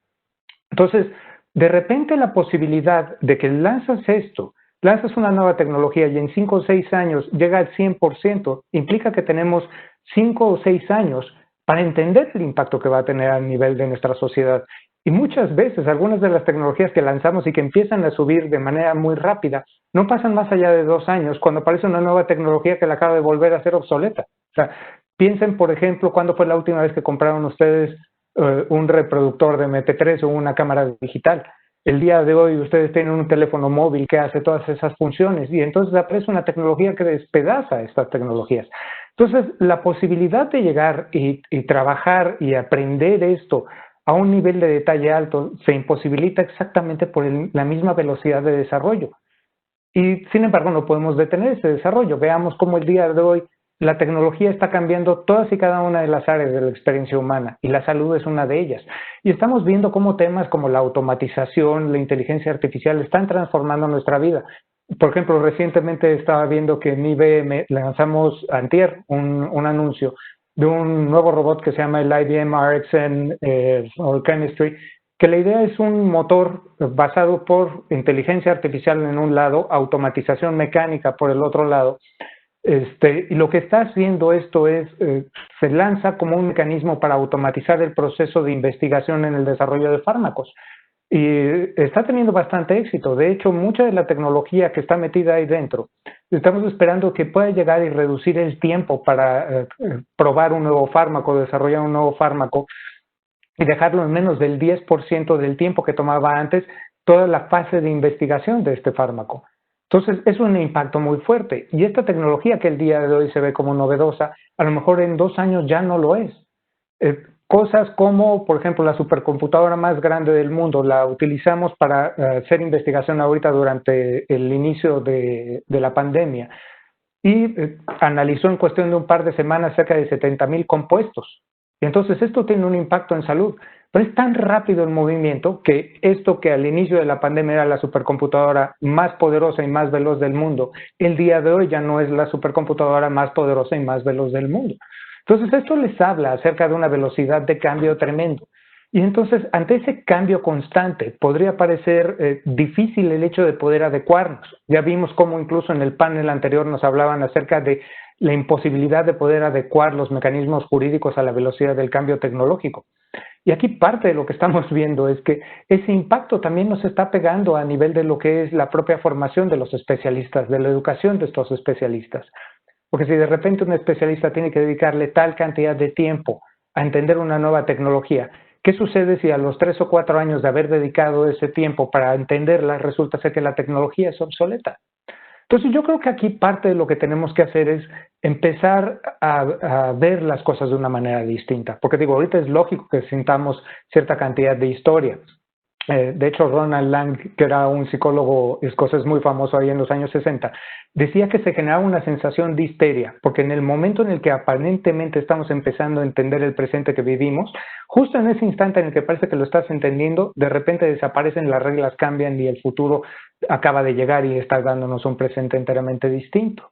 Entonces, de repente la posibilidad de que lanzas una nueva tecnología y en 5 o 6 años llega al 100%, implica que tenemos 5 o 6 años para entender el impacto que va a tener a nivel de nuestra sociedad. Y muchas veces algunas de las tecnologías que lanzamos y que empiezan a subir de manera muy rápida no pasan más allá de 2 años cuando aparece una nueva tecnología que la acaba de volver a ser obsoleta. O sea, piensen, por ejemplo, cuándo fue la última vez que compraron ustedes un reproductor de MP3 o una cámara digital. El día de hoy ustedes tienen un teléfono móvil que hace todas esas funciones y entonces aparece una tecnología que despedaza estas tecnologías. Entonces, la posibilidad de llegar y trabajar y aprender esto a un nivel de detalle alto se imposibilita exactamente por la misma velocidad de desarrollo. Y sin embargo no podemos detener ese desarrollo. Veamos cómo el día de hoy la tecnología está cambiando todas y cada una de las áreas de la experiencia humana y la salud es una de ellas. Y estamos viendo cómo temas como la automatización, la inteligencia artificial están transformando nuestra vida. Por ejemplo, recientemente estaba viendo que en IBM lanzamos antier un anuncio de un nuevo robot que se llama el IBM RxN Chemistry, que la idea es un motor basado por inteligencia artificial en un lado, automatización mecánica por el otro lado. Y lo que está haciendo esto es, se lanza como un mecanismo para automatizar el proceso de investigación en el desarrollo de fármacos. Y está teniendo bastante éxito. De hecho, mucha de la tecnología que está metida ahí dentro, estamos esperando que pueda llegar y reducir el tiempo para probar un nuevo fármaco, desarrollar un nuevo fármaco, y dejarlo en menos del 10% del tiempo que tomaba antes toda la fase de investigación de este fármaco. Entonces, es un impacto muy fuerte. Y esta tecnología que el día de hoy se ve como novedosa, a lo mejor en 2 años ya no lo es. Cosas como, por ejemplo, la supercomputadora más grande del mundo, la utilizamos para hacer investigación ahorita durante el inicio de la pandemia. Y analizó en cuestión de un par de semanas cerca de 70,000 compuestos. Y entonces esto tiene un impacto en salud. Pero es tan rápido el movimiento que esto que al inicio de la pandemia era la supercomputadora más poderosa y más veloz del mundo, el día de hoy ya no es la supercomputadora más poderosa y más veloz del mundo. Entonces esto les habla acerca de una velocidad de cambio tremendo. Y entonces ante ese cambio constante podría parecer difícil el hecho de poder adecuarnos. Ya vimos cómo incluso en el panel anterior nos hablaban acerca de la imposibilidad de poder adecuar los mecanismos jurídicos a la velocidad del cambio tecnológico. Y aquí parte de lo que estamos viendo es que ese impacto también nos está pegando a nivel de lo que es la propia formación de los especialistas, de la educación de estos especialistas. Porque si de repente un especialista tiene que dedicarle tal cantidad de tiempo a entender una nueva tecnología, ¿qué sucede si a los 3 o 4 años de haber dedicado ese tiempo para entenderla resulta ser que la tecnología es obsoleta? Entonces yo creo que aquí parte de lo que tenemos que hacer es empezar a ver las cosas de una manera distinta. Porque digo, ahorita es lógico que sintamos cierta cantidad de historia. De hecho, Ronald Lang, que era un psicólogo escocés muy famoso ahí en los años 60, decía que se generaba una sensación de histeria, porque en el momento en el que aparentemente estamos empezando a entender el presente que vivimos, justo en ese instante en el que parece que lo estás entendiendo, de repente desaparecen, las reglas cambian y el futuro acaba de llegar y está dándonos un presente enteramente distinto.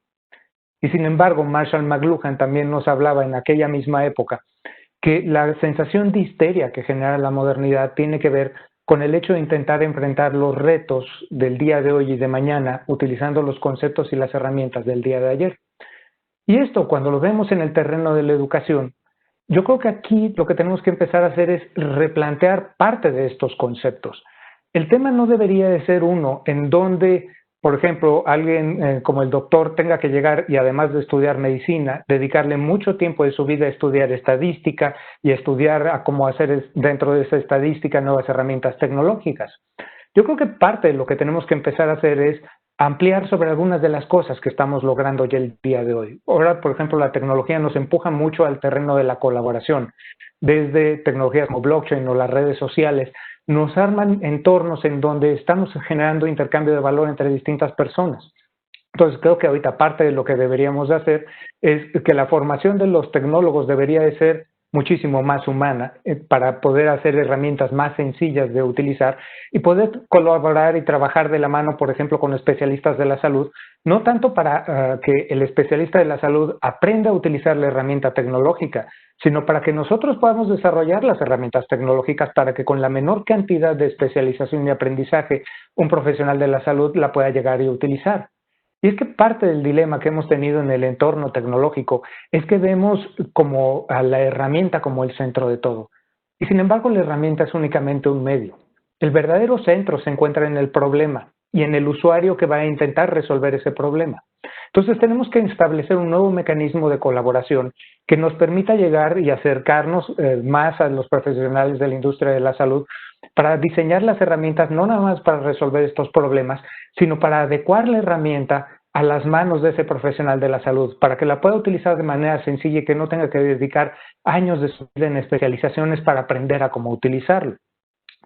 Y sin embargo, Marshall McLuhan también nos hablaba en aquella misma época que la sensación de histeria que genera la modernidad tiene que ver con el hecho de intentar enfrentar los retos del día de hoy y de mañana utilizando los conceptos y las herramientas del día de ayer. Y esto, cuando lo vemos en el terreno de la educación, yo creo que aquí lo que tenemos que empezar a hacer es replantear parte de estos conceptos. El tema no debería de ser uno en donde, por ejemplo, alguien como el doctor tenga que llegar y además de estudiar medicina, dedicarle mucho tiempo de su vida a estudiar estadística y a estudiar a cómo hacer dentro de esa estadística nuevas herramientas tecnológicas. Yo creo que parte de lo que tenemos que empezar a hacer es ampliar sobre algunas de las cosas que estamos logrando ya el día de hoy. Ahora, por ejemplo, la tecnología nos empuja mucho al terreno de la colaboración. Desde tecnologías como blockchain o las redes sociales, nos arman entornos en donde estamos generando intercambio de valor entre distintas personas. Entonces, creo que ahorita parte de lo que deberíamos hacer es que la formación de los tecnólogos debería de ser muchísimo más humana para poder hacer herramientas más sencillas de utilizar y poder colaborar y trabajar de la mano, por ejemplo, con especialistas de la salud, no tanto para que el especialista de la salud aprenda a utilizar la herramienta tecnológica, sino para que nosotros podamos desarrollar las herramientas tecnológicas para que con la menor cantidad de especialización y aprendizaje un profesional de la salud la pueda llegar y utilizar. Y es que parte del dilema que hemos tenido en el entorno tecnológico es que vemos como a la herramienta como el centro de todo. Y sin embargo, la herramienta es únicamente un medio. El verdadero centro se encuentra en el problema y en el usuario que va a intentar resolver ese problema. Entonces tenemos que establecer un nuevo mecanismo de colaboración que nos permita llegar y acercarnos más a los profesionales de la industria de la salud para diseñar las herramientas no nada más para resolver estos problemas, sino para adecuar la herramienta a las manos de ese profesional de la salud, para que la pueda utilizar de manera sencilla y que no tenga que dedicar años de su vida en especializaciones para aprender a cómo utilizarlo.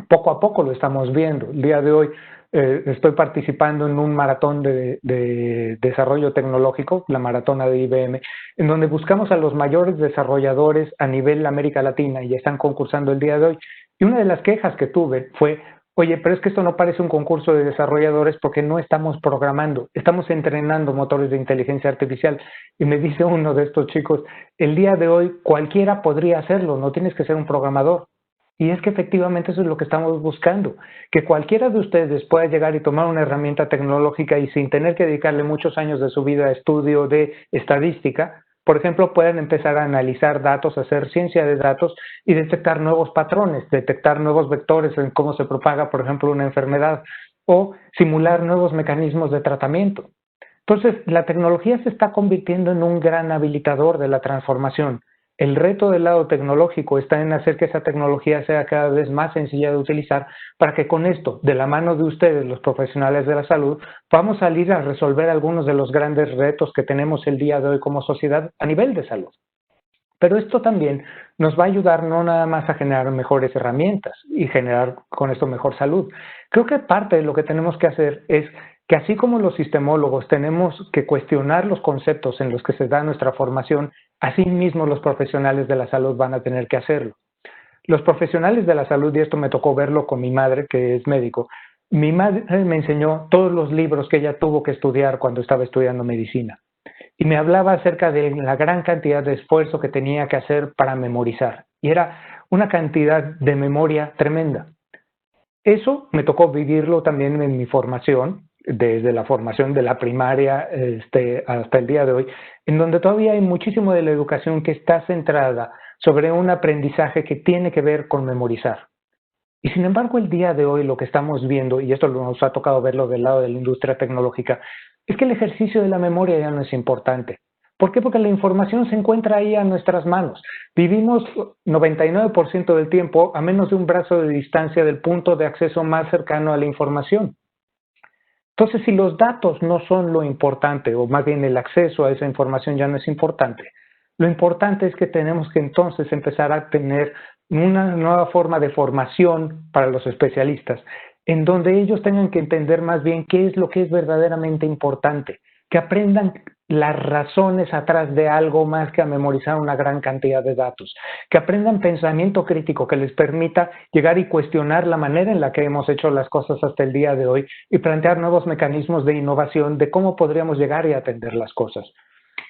Poco a poco lo estamos viendo. El día de hoy estoy participando en un maratón de desarrollo tecnológico, la maratona de IBM, en donde buscamos a los mayores desarrolladores a nivel América Latina y están concursando el día de hoy. Y una de las quejas que tuve fue, oye, pero es que esto no parece un concurso de desarrolladores porque no estamos programando, estamos entrenando motores de inteligencia artificial. Y me dice uno de estos chicos, el día de hoy cualquiera podría hacerlo, no tienes que ser un programador. Y es que efectivamente eso es lo que estamos buscando, que cualquiera de ustedes pueda llegar y tomar una herramienta tecnológica y sin tener que dedicarle muchos años de su vida a estudio de estadística, por ejemplo, puedan empezar a analizar datos, hacer ciencia de datos y detectar nuevos patrones, detectar nuevos vectores en cómo se propaga, por ejemplo, una enfermedad o simular nuevos mecanismos de tratamiento. Entonces, la tecnología se está convirtiendo en un gran habilitador de la transformación. El reto del lado tecnológico está en hacer que esa tecnología sea cada vez más sencilla de utilizar para que con esto, de la mano de ustedes, los profesionales de la salud, podamos salir a resolver algunos de los grandes retos que tenemos el día de hoy como sociedad a nivel de salud. Pero esto también nos va a ayudar no nada más a generar mejores herramientas y generar con esto mejor salud. Creo que parte de lo que tenemos que hacer es que así como los sistemólogos tenemos que cuestionar los conceptos en los que se da nuestra formación, así mismo los profesionales de la salud van a tener que hacerlo. Los profesionales de la salud, y esto me tocó verlo con mi madre, que es médico, mi madre me enseñó todos los libros que ella tuvo que estudiar cuando estaba estudiando medicina. Y me hablaba acerca de la gran cantidad de esfuerzo que tenía que hacer para memorizar. Y era una cantidad de memoria tremenda. Eso me tocó vivirlo también en mi formación, desde la formación de la primaria hasta el día de hoy, en donde todavía hay muchísimo de la educación que está centrada sobre un aprendizaje que tiene que ver con memorizar. Y sin embargo, el día de hoy lo que estamos viendo, y esto nos ha tocado verlo del lado de la industria tecnológica, es que el ejercicio de la memoria ya no es importante. ¿Por qué? Porque la información se encuentra ahí a nuestras manos. Vivimos 99% del tiempo a menos de un brazo de distancia del punto de acceso más cercano a la información. Entonces, si los datos no son lo importante, o más bien el acceso a esa información ya no es importante, lo importante es que tenemos que entonces empezar a tener una nueva forma de formación para los especialistas, en donde ellos tengan que entender más bien qué es lo que es verdaderamente importante, que aprendan las razones atrás de algo más que a memorizar una gran cantidad de datos, que aprendan pensamiento crítico que les permita llegar y cuestionar la manera en la que hemos hecho las cosas hasta el día de hoy y plantear nuevos mecanismos de innovación de cómo podríamos llegar y atender las cosas.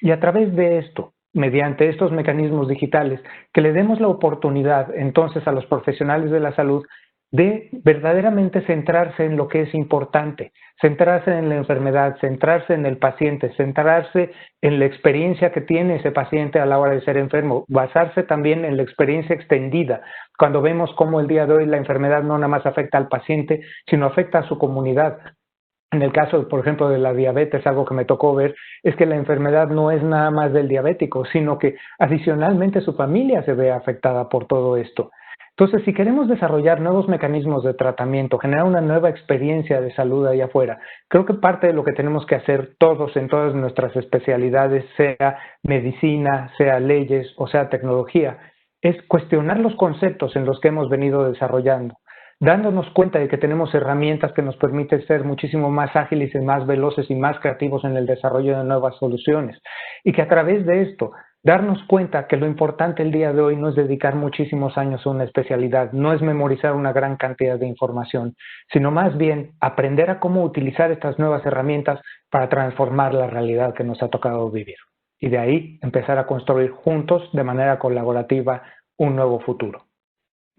Y a través de esto, mediante estos mecanismos digitales, que le demos la oportunidad entonces a los profesionales de la salud de verdaderamente centrarse en lo que es importante, centrarse en la enfermedad, centrarse en el paciente, centrarse en la experiencia que tiene ese paciente a la hora de ser enfermo, basarse también en la experiencia extendida, cuando vemos cómo el día de hoy la enfermedad no nada más afecta al paciente, sino afecta a su comunidad. En el caso, por ejemplo, de la diabetes, algo que me tocó ver es que la enfermedad no es nada más del diabético, sino que adicionalmente su familia se ve afectada por todo esto. Entonces, si queremos desarrollar nuevos mecanismos de tratamiento, generar una nueva experiencia de salud ahí afuera, creo que parte de lo que tenemos que hacer todos en todas nuestras especialidades, sea medicina, sea leyes o sea tecnología, es cuestionar los conceptos en los que hemos venido desarrollando, dándonos cuenta de que tenemos herramientas que nos permiten ser muchísimo más ágiles y más veloces y más creativos en el desarrollo de nuevas soluciones. Y que a través de esto darnos cuenta que lo importante el día de hoy no es dedicar muchísimos años a una especialidad, no es memorizar una gran cantidad de información, sino más bien aprender a cómo utilizar estas nuevas herramientas para transformar la realidad que nos ha tocado vivir. Y de ahí empezar a construir juntos, de manera colaborativa, un nuevo futuro.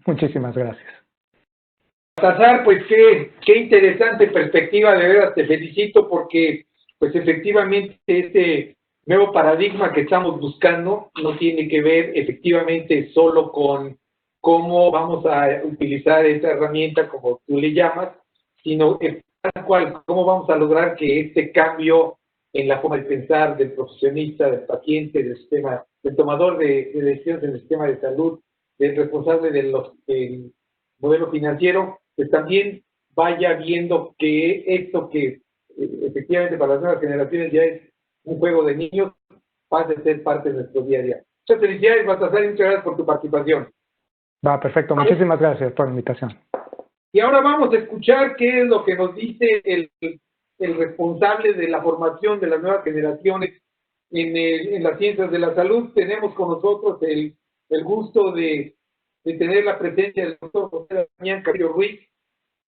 Muchísimas gracias. Baltasar, pues qué interesante perspectiva, de veras te felicito porque pues efectivamente este nuevo paradigma que estamos buscando no tiene que ver efectivamente solo con cómo vamos a utilizar esta herramienta como tú le llamas, sino tal cual, cómo vamos a lograr que este cambio en la forma de pensar del profesionista, del paciente, del sistema, del tomador de decisiones en el sistema de salud, del responsable del modelo financiero, pues también vaya viendo que esto que efectivamente para las nuevas generaciones ya es un juego de niños, pase a ser parte de nuestro día a día. Muchas felicidades, Baltasar, y muchas gracias por tu participación. Va, perfecto. Muchísimas gracias por la invitación. Y ahora vamos a escuchar qué es lo que nos dice el responsable de la formación de las nuevas generaciones en las ciencias de la salud. Tenemos con nosotros el gusto de tener la presencia del doctor José Damián Carrillo Ruiz,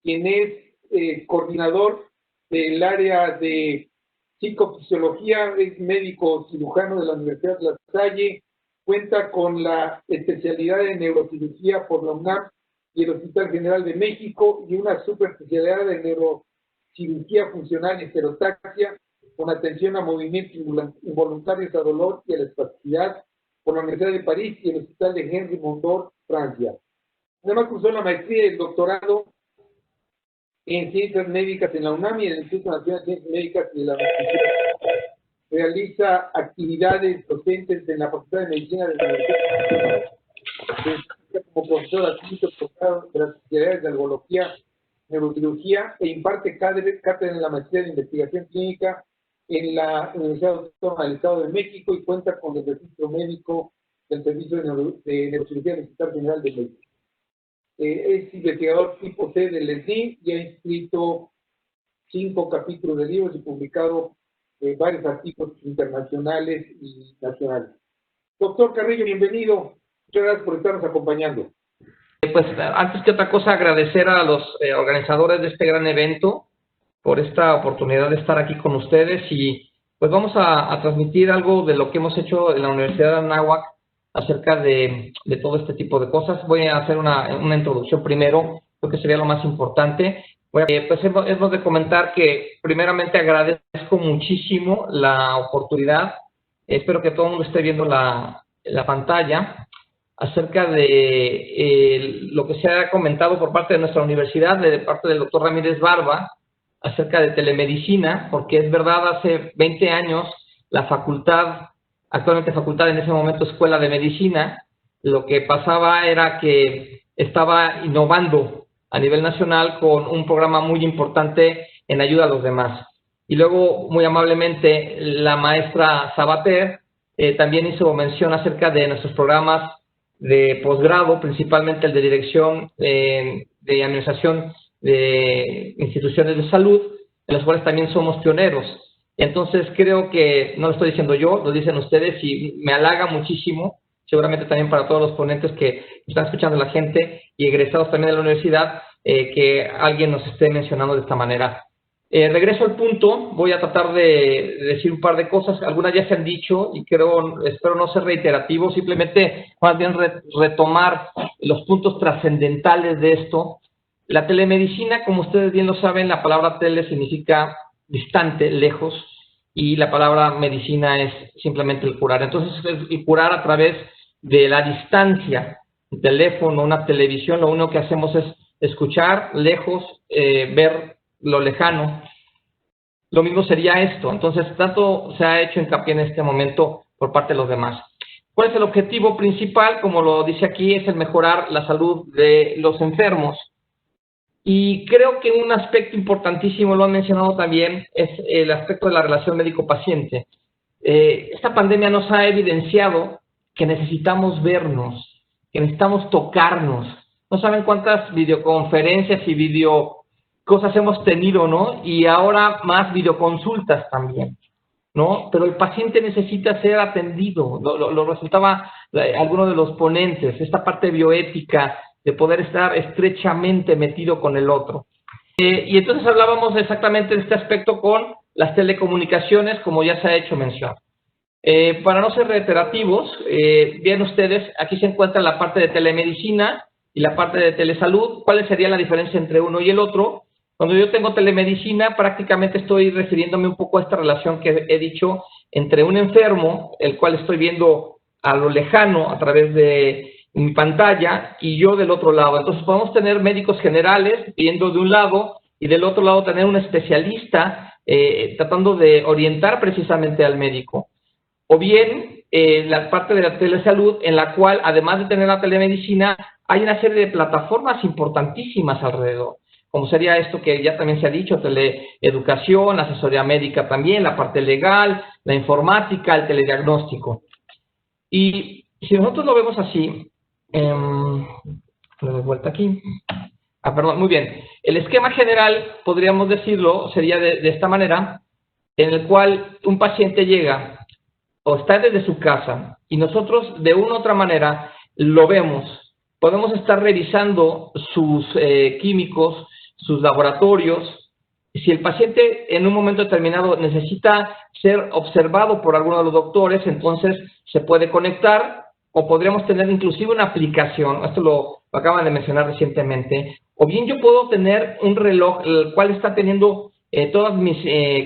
quien es coordinador del área de psicofisiología, es médico cirujano de la Universidad de La Salle, cuenta con la especialidad en neurocirugía por la UNAM y el Hospital General de México y una superespecialidad en neurocirugía funcional y esterotaxia con atención a movimientos involuntarios a dolor y a la espasticidad por la Universidad de París y el Hospital de Henry Mondor, Francia. Además cursó la maestría y el doctorado en Ciencias Médicas en la UNAM y en el Instituto Nacional de Ciencias Médicas y de la Nutrición. Realiza actividades docentes en la Facultad de Medicina de la Universidad como profesor adjunto de las especialidades de algología, neurocirugía e imparte cátedra en la maestría de investigación clínica en la Universidad Autónoma del Estado de México y cuenta con el registro médico del Servicio de Neurocirugía del Hospital General de México. Es investigador tipo C del SNI y ha escrito 5 capítulos de libros y publicado varios artículos internacionales y nacionales. Doctor Carrillo, bienvenido. Muchas gracias por estarnos acompañando. Pues antes que otra cosa, agradecer a los organizadores de este gran evento por esta oportunidad de estar aquí con ustedes y pues vamos a transmitir algo de lo que hemos hecho en la Universidad de Anáhuac acerca de todo este tipo de cosas. Voy a hacer una introducción primero, creo que sería lo más importante. Pues hemos de comentar que primeramente agradezco muchísimo la oportunidad, espero que todo el mundo esté viendo la pantalla, acerca de lo que se ha comentado por parte de nuestra universidad, de parte del doctor Ramírez Barba, acerca de telemedicina, porque es verdad, hace 20 años la facultad, actualmente facultad, en ese momento Escuela de Medicina, lo que pasaba era que estaba innovando a nivel nacional con un programa muy importante en ayuda a los demás. Y luego, muy amablemente, la maestra Sabater también hizo mención acerca de nuestros programas de posgrado, principalmente el de dirección de administración de instituciones de salud, en los cuales también somos pioneros. Entonces creo que, no lo estoy diciendo yo, lo dicen ustedes y me halaga muchísimo, seguramente también para todos los ponentes que están escuchando la gente y egresados también de la universidad, que alguien nos esté mencionando de esta manera. Regreso al punto, voy a tratar de decir un par de cosas, algunas ya se han dicho y espero no ser reiterativo, simplemente más bien retomar los puntos trascendentales de esto. La telemedicina, como ustedes bien lo saben, la palabra tele significa distante, lejos, y la palabra medicina es simplemente el curar. Entonces, el curar a través de la distancia, un teléfono, una televisión, lo único que hacemos es escuchar lejos, ver lo lejano. Lo mismo sería esto. Entonces, tanto se ha hecho hincapié en este momento por parte de los demás. ¿Cuál es el objetivo principal? Como lo dice aquí, es el mejorar la salud de los enfermos. Y creo que un aspecto importantísimo, lo han mencionado también, es el aspecto de la relación médico-paciente. Esta pandemia nos ha evidenciado que necesitamos vernos, que necesitamos tocarnos. No saben cuántas videoconferencias y cosas hemos tenido, ¿no? Y ahora más videoconsultas también. ¿no? Pero el paciente necesita ser atendido, lo resultaba alguno de los ponentes, esta parte bioética de poder estar estrechamente metido con el otro. Y entonces hablábamos exactamente de este aspecto con las telecomunicaciones, como ya se ha hecho mención. Para no ser reiterativos, bien ustedes, aquí se encuentra la parte de telemedicina y la parte de telesalud. ¿Cuál sería la diferencia entre uno y el otro? Cuando yo tengo telemedicina, prácticamente estoy refiriéndome un poco a esta relación que he dicho entre un enfermo, el cual estoy viendo a lo lejano a través de mi pantalla, y yo del otro lado. Entonces podemos tener médicos generales viendo de un lado y del otro lado tener un especialista tratando de orientar precisamente al médico. O bien la parte de la telesalud, en la cual además de tener la telemedicina, hay una serie de plataformas importantísimas alrededor, como sería esto que ya también se ha dicho, teleeducación, asesoría médica también, la parte legal, la informática, el telediagnóstico. Y si nosotros lo vemos así, lo doy vuelta aquí. Perdón, muy bien. El esquema general, podríamos decirlo, sería de esta manera, en el cual un paciente llega o está desde su casa y nosotros de una u otra manera lo vemos. Podemos estar revisando sus químicos, sus laboratorios. Si el paciente en un momento determinado necesita ser observado por alguno de los doctores, entonces se puede conectar, o podríamos tener inclusive una aplicación, esto lo acaban de mencionar recientemente, o bien yo puedo tener un reloj el cual está teniendo todas mis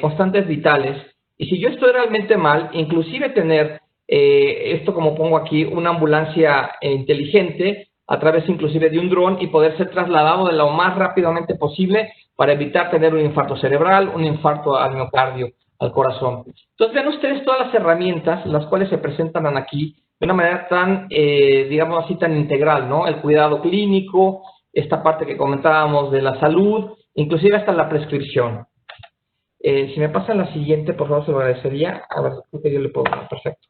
constantes vitales, y si yo estoy realmente mal, inclusive tener esto, como pongo aquí, una ambulancia inteligente a través inclusive de un dron y poder ser trasladado de lo más rápidamente posible para evitar tener un infarto cerebral, un infarto al miocardio, al corazón. Entonces ven ustedes todas las herramientas las cuales se presentan aquí de una manera tan, digamos así, tan integral, ¿no? El cuidado clínico, esta parte que comentábamos de la salud, inclusive hasta la prescripción. Si me pasan la siguiente, por favor, se lo agradecería. A ver, creo que yo le puedo dar. Perfecto.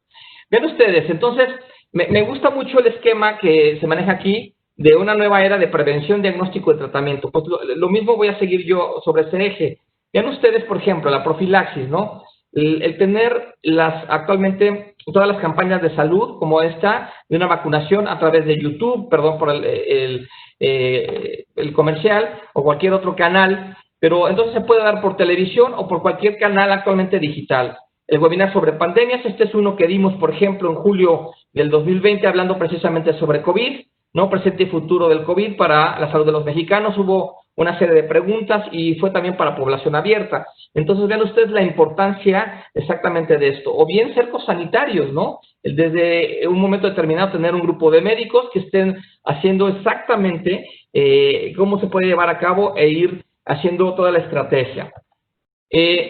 Vean ustedes, entonces, me gusta mucho el esquema que se maneja aquí de una nueva era de prevención, diagnóstico y tratamiento. Pues lo mismo voy a seguir yo sobre ese eje. Vean ustedes, por ejemplo, la profilaxis, ¿no? El tener actualmente todas las campañas de salud, como esta, de una vacunación a través de YouTube, perdón por el comercial, o cualquier otro canal, pero entonces se puede dar por televisión o por cualquier canal actualmente digital. El webinar sobre pandemias, este es uno que dimos, por ejemplo, en julio del 2020, hablando precisamente sobre COVID, ¿no? Presente y futuro del COVID para la salud de los mexicanos. Hubo una serie de preguntas y fue también para población abierta. Entonces, vean ustedes la importancia exactamente de esto. O bien cercos sanitarios, ¿no? Desde un momento determinado tener un grupo de médicos que estén haciendo exactamente cómo se puede llevar a cabo e ir haciendo toda la estrategia.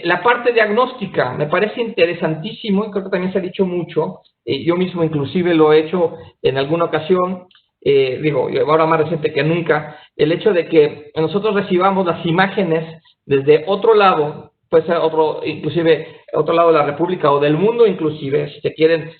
La parte diagnóstica me parece interesantísimo y creo que también se ha dicho mucho. Yo mismo inclusive lo he hecho en alguna ocasión, digo, ahora más reciente que nunca, el hecho de que nosotros recibamos las imágenes desde otro lado, puede ser inclusive otro lado de la República o del mundo inclusive, si te quieren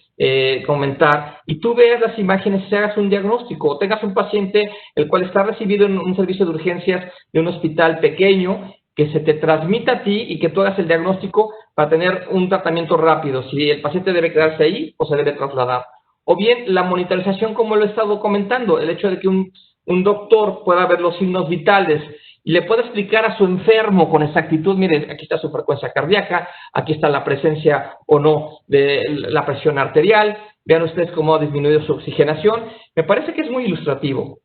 comentar, y tú veas las imágenes y hagas un diagnóstico, o tengas un paciente el cual está recibido en un servicio de urgencias de un hospital pequeño, que se te transmita a ti y que tú hagas el diagnóstico para tener un tratamiento rápido, si el paciente debe quedarse ahí o se debe trasladar. O bien la monitorización, como lo he estado comentando, el hecho de que un doctor pueda ver los signos vitales y le pueda explicar a su enfermo con exactitud, miren, aquí está su frecuencia cardíaca, aquí está la presencia o no de la presión arterial, vean ustedes cómo ha disminuido su oxigenación, me parece que es muy ilustrativo.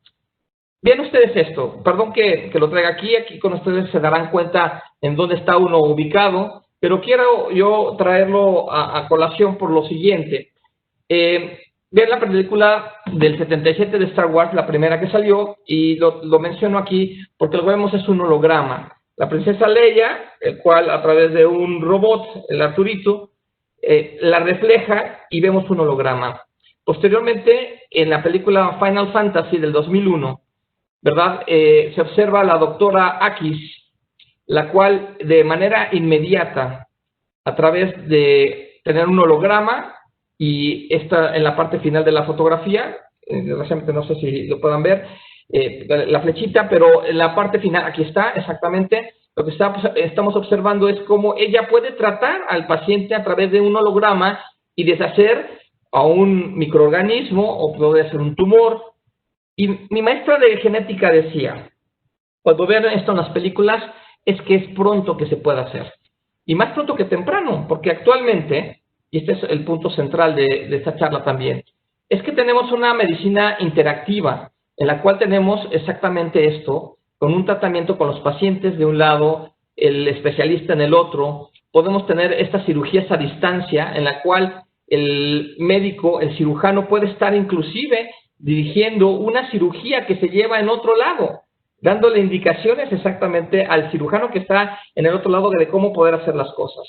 Vean ustedes esto, perdón que lo traiga aquí con ustedes se darán cuenta en dónde está uno ubicado, pero quiero yo traerlo a colación por lo siguiente. Vean la película del 77 de Star Wars, la primera que salió, y lo menciono aquí porque lo vemos es un holograma. La princesa Leia, el cual a través de un robot, el Arturito, la refleja y vemos un holograma. Posteriormente, en la película Final Fantasy del 2001, ¿verdad? Se observa a la doctora Akis, la cual de manera inmediata, a través de tener un holograma, y esta en la parte final de la fotografía, desgraciadamente no sé si lo puedan ver, la flechita, pero en la parte final, aquí está exactamente, lo que estamos observando es cómo ella puede tratar al paciente a través de un holograma y deshacer a un microorganismo o puede ser un tumor. Y mi maestra de genética decía, cuando vean esto en las películas, es que es pronto que se puede hacer. Y más pronto que temprano, porque actualmente, y este es el punto central de esta charla también, es que tenemos una medicina interactiva, en la cual tenemos exactamente esto, con un tratamiento con los pacientes de un lado, el especialista en el otro. Podemos tener estas cirugías a distancia, en la cual el médico, el cirujano, puede estar inclusive dirigiendo una cirugía que se lleva en otro lado, dándole indicaciones exactamente al cirujano que está en el otro lado de cómo poder hacer las cosas.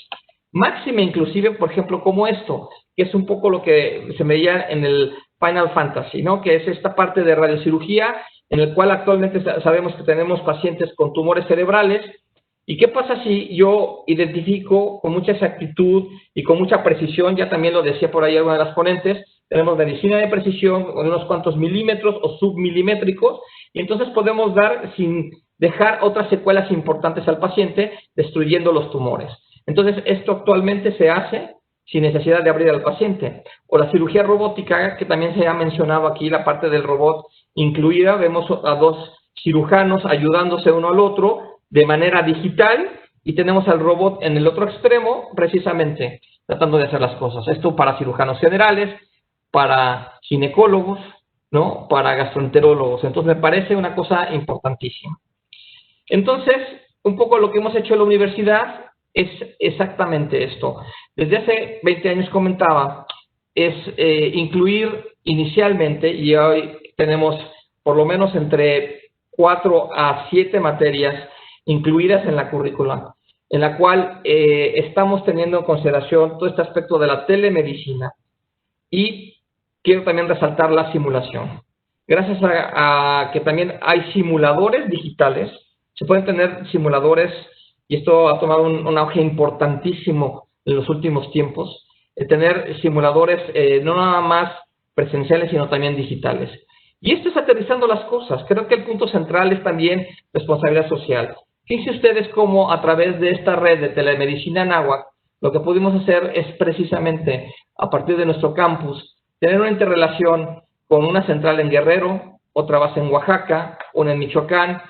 Máxime inclusive, por ejemplo, como esto, que es un poco lo que se veía en el Final Fantasy, ¿no? Que es esta parte de radiocirugía, en el cual actualmente sabemos que tenemos pacientes con tumores cerebrales. ¿Y qué pasa si yo identifico con mucha exactitud y con mucha precisión? Ya también lo decía por ahí alguna de las ponentes, tenemos medicina de precisión con unos cuantos milímetros o submilimétricos, y entonces podemos dar sin dejar otras secuelas importantes al paciente, destruyendo los tumores. Entonces, esto actualmente se hace sin necesidad de abrir al paciente. O la cirugía robótica, que también se ha mencionado aquí, la parte del robot incluida, vemos a dos cirujanos ayudándose uno al otro de manera digital, y tenemos al robot en el otro extremo, precisamente, tratando de hacer las cosas. Esto para cirujanos generales, para ginecólogos, ¿no? Para gastroenterólogos. Entonces, me parece una cosa importantísima. Entonces, un poco lo que hemos hecho en la universidad es exactamente esto. Desde hace 20 años comentaba, es incluir inicialmente, y hoy tenemos por lo menos entre 4 a 7 materias incluidas en la currícula, en la cual estamos teniendo en consideración todo este aspecto de la telemedicina, y quiero también resaltar la simulación. Gracias a que también hay simuladores digitales, se pueden tener simuladores, y esto ha tomado un auge importantísimo en los últimos tiempos, tener simuladores no nada más presenciales, sino también digitales. Y esto es aterrizando las cosas. Creo que el punto central es también responsabilidad social. Fíjense ustedes cómo a través de esta red de telemedicina Anáhuac, lo que pudimos hacer es precisamente, a partir de nuestro campus, tener una interrelación con una central en Guerrero, otra base en Oaxaca, una en Michoacán,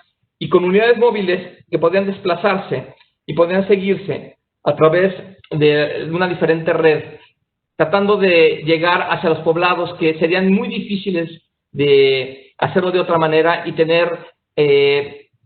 y con unidades móviles que podían desplazarse y podían seguirse a través de una diferente red, tratando de llegar hacia los poblados que serían muy difíciles de hacerlo de otra manera, y tener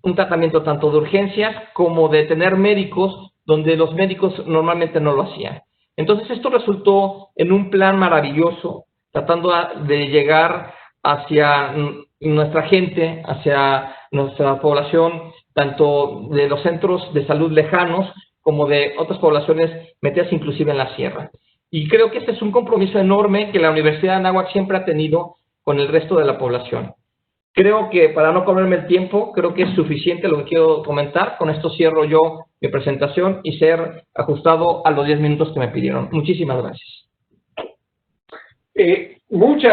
un tratamiento tanto de urgencias como de tener médicos donde los médicos normalmente no lo hacían. Entonces, esto resultó en un plan maravilloso, tratando de llegar hacia nuestra gente, hacia nuestra población, tanto de los centros de salud lejanos como de otras poblaciones metidas inclusive en la sierra. Y creo que este es un compromiso enorme que la Universidad de Anáhuac siempre ha tenido con el resto de la población. Creo que, para no comerme el tiempo, creo que es suficiente lo que quiero comentar. Con esto cierro yo mi presentación y ser ajustado a los 10 minutos que me pidieron. Muchísimas gracias. Muchas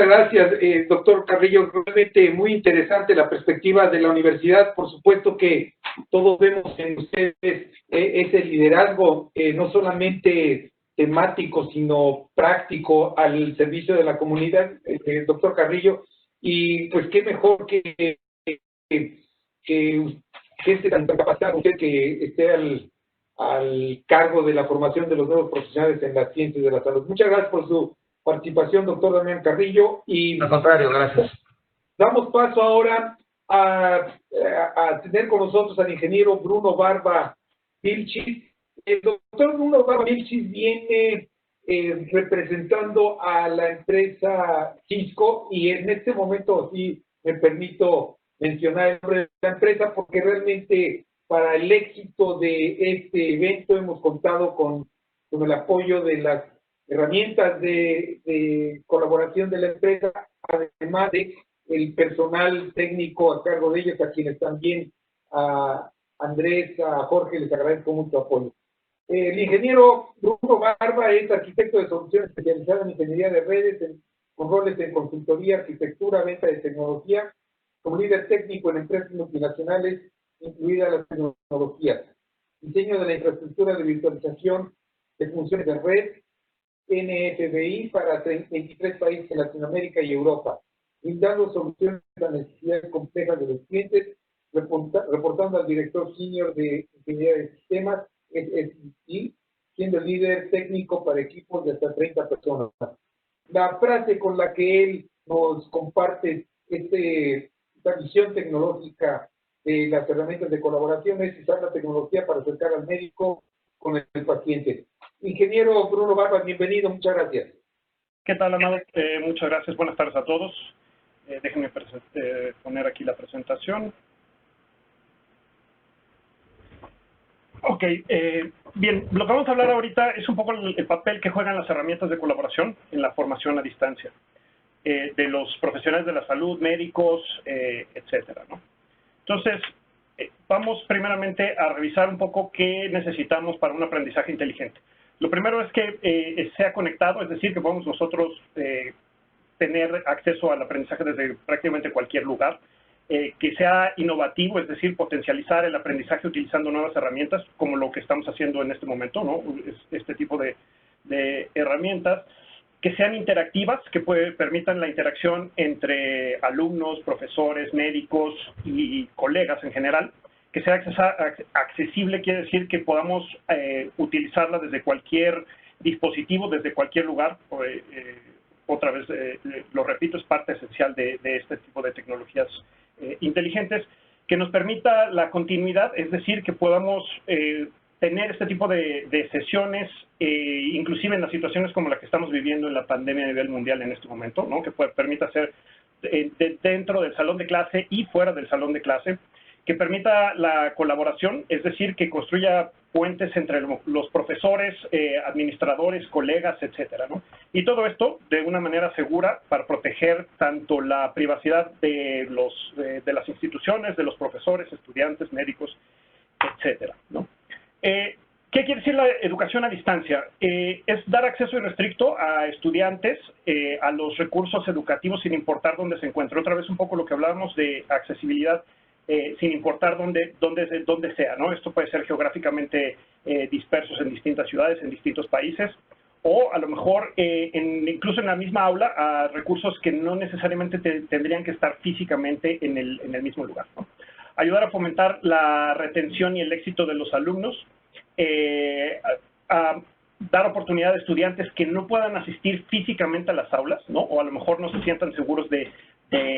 gracias, doctor Carrillo. Realmente muy interesante la perspectiva de la universidad. Por supuesto que todos vemos en ustedes ese liderazgo, no solamente temático, sino práctico al servicio de la comunidad, doctor Carrillo. Y pues qué mejor que esté tan capacitado usted, que esté al cargo de la formación de los nuevos profesionales en las ciencias de la salud. Muchas gracias por su participación, doctor Damián Carrillo. Y al contrario, gracias. Damos paso ahora a tener con nosotros al ingeniero Bruno Barba Vilchis. El doctor Bruno Barba Vilchis viene representando a la empresa Cisco, y en este momento sí me permito mencionar el nombre de la empresa, porque realmente para el éxito de este evento hemos contado con el apoyo de las herramientas de colaboración de la empresa, además de el personal técnico a cargo de ellos, a quienes también, a Andrés, a Jorge, les agradezco mucho apoyo. El ingeniero Bruno Barba es arquitecto de soluciones especializado en ingeniería de redes, con roles en consultoría, arquitectura, venta de tecnología, como líder técnico en empresas multinacionales incluidas las tecnologías, diseño de la infraestructura de virtualización de funciones de red, NFBI para 23 países en Latinoamérica y Europa, brindando soluciones a necesidades complejas de los clientes, reportando al director senior de ingeniería de sistemas, SSI, siendo el líder técnico para equipos de hasta 30 personas. La frase con la que él nos comparte esta visión tecnológica de las herramientas de colaboración es usar la tecnología para acercar al médico con el paciente. Ingeniero Bruno Barba, bienvenido, muchas gracias. ¿Qué tal, Amado? Muchas gracias, buenas tardes a todos. Déjenme poner aquí la presentación. Ok, bien, lo que vamos a hablar ahorita es un poco el papel que juegan las herramientas de colaboración en la formación a distancia de los profesionales de la salud, médicos, etcétera, ¿no? Entonces, vamos primeramente a revisar un poco qué necesitamos para un aprendizaje inteligente. Lo primero es que sea conectado, es decir, que podamos nosotros tener acceso al aprendizaje desde prácticamente cualquier lugar, que sea innovativo, es decir, potencializar el aprendizaje utilizando nuevas herramientas, como lo que estamos haciendo en este momento, ¿no? Este tipo de herramientas, que sean interactivas, que permitan la interacción entre alumnos, profesores, médicos y colegas en general, que sea accesible, quiere decir que podamos utilizarla desde cualquier dispositivo, desde cualquier lugar. Otra vez, lo repito, es parte esencial de este tipo de tecnologías inteligentes, que nos permita la continuidad, es decir, que podamos tener este tipo de sesiones, inclusive en las situaciones como la que estamos viviendo en la pandemia a nivel mundial en este momento, ¿no? Que permita ser dentro del salón de clase y fuera del salón de clase, que permita la colaboración, es decir, que construya puentes entre los profesores, administradores, colegas, etcétera, ¿no? Y todo esto de una manera segura para proteger tanto la privacidad de las instituciones, de los profesores, estudiantes, médicos, etcétera, ¿no? ¿Qué quiere decir la educación a distancia? Es dar acceso irrestricto a estudiantes a los recursos educativos sin importar dónde se encuentre. Otra vez un poco lo que hablábamos de accesibilidad sin importar dónde sea, ¿no? Esto puede ser geográficamente dispersos en distintas ciudades, en distintos países, o a lo mejor incluso en la misma aula a recursos que no necesariamente tendrían que estar físicamente en el mismo lugar, ¿no? Ayudar a fomentar la retención y el éxito de los alumnos, a dar oportunidad a estudiantes que no puedan asistir físicamente a las aulas, ¿no? O a lo mejor no se sientan seguros de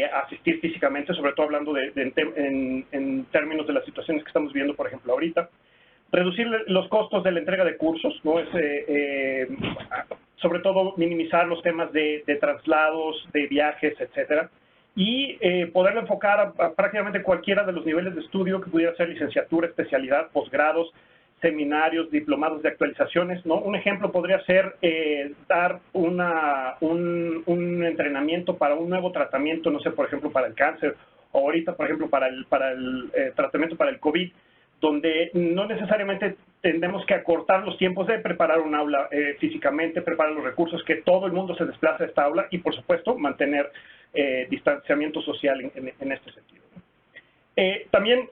asistir físicamente, sobre todo hablando en términos de las situaciones que estamos viendo, por ejemplo, ahorita. Reducir los costos de la entrega de cursos, ¿no? Sobre todo minimizar los temas de traslados, de viajes, etcétera. Y poderlo enfocar a prácticamente cualquiera de los niveles de estudio que pudiera ser licenciatura, especialidad, posgrados, seminarios, diplomados de actualizaciones, ¿no? Un ejemplo podría ser dar un entrenamiento para un nuevo tratamiento, no sé, por ejemplo, para el cáncer, o ahorita, por ejemplo, para el tratamiento para el COVID, donde no necesariamente tendremos que acortar los tiempos de preparar un aula físicamente, preparar los recursos, que todo el mundo se desplace a esta aula y, por supuesto, mantener distanciamiento social en este sentido, ¿no? También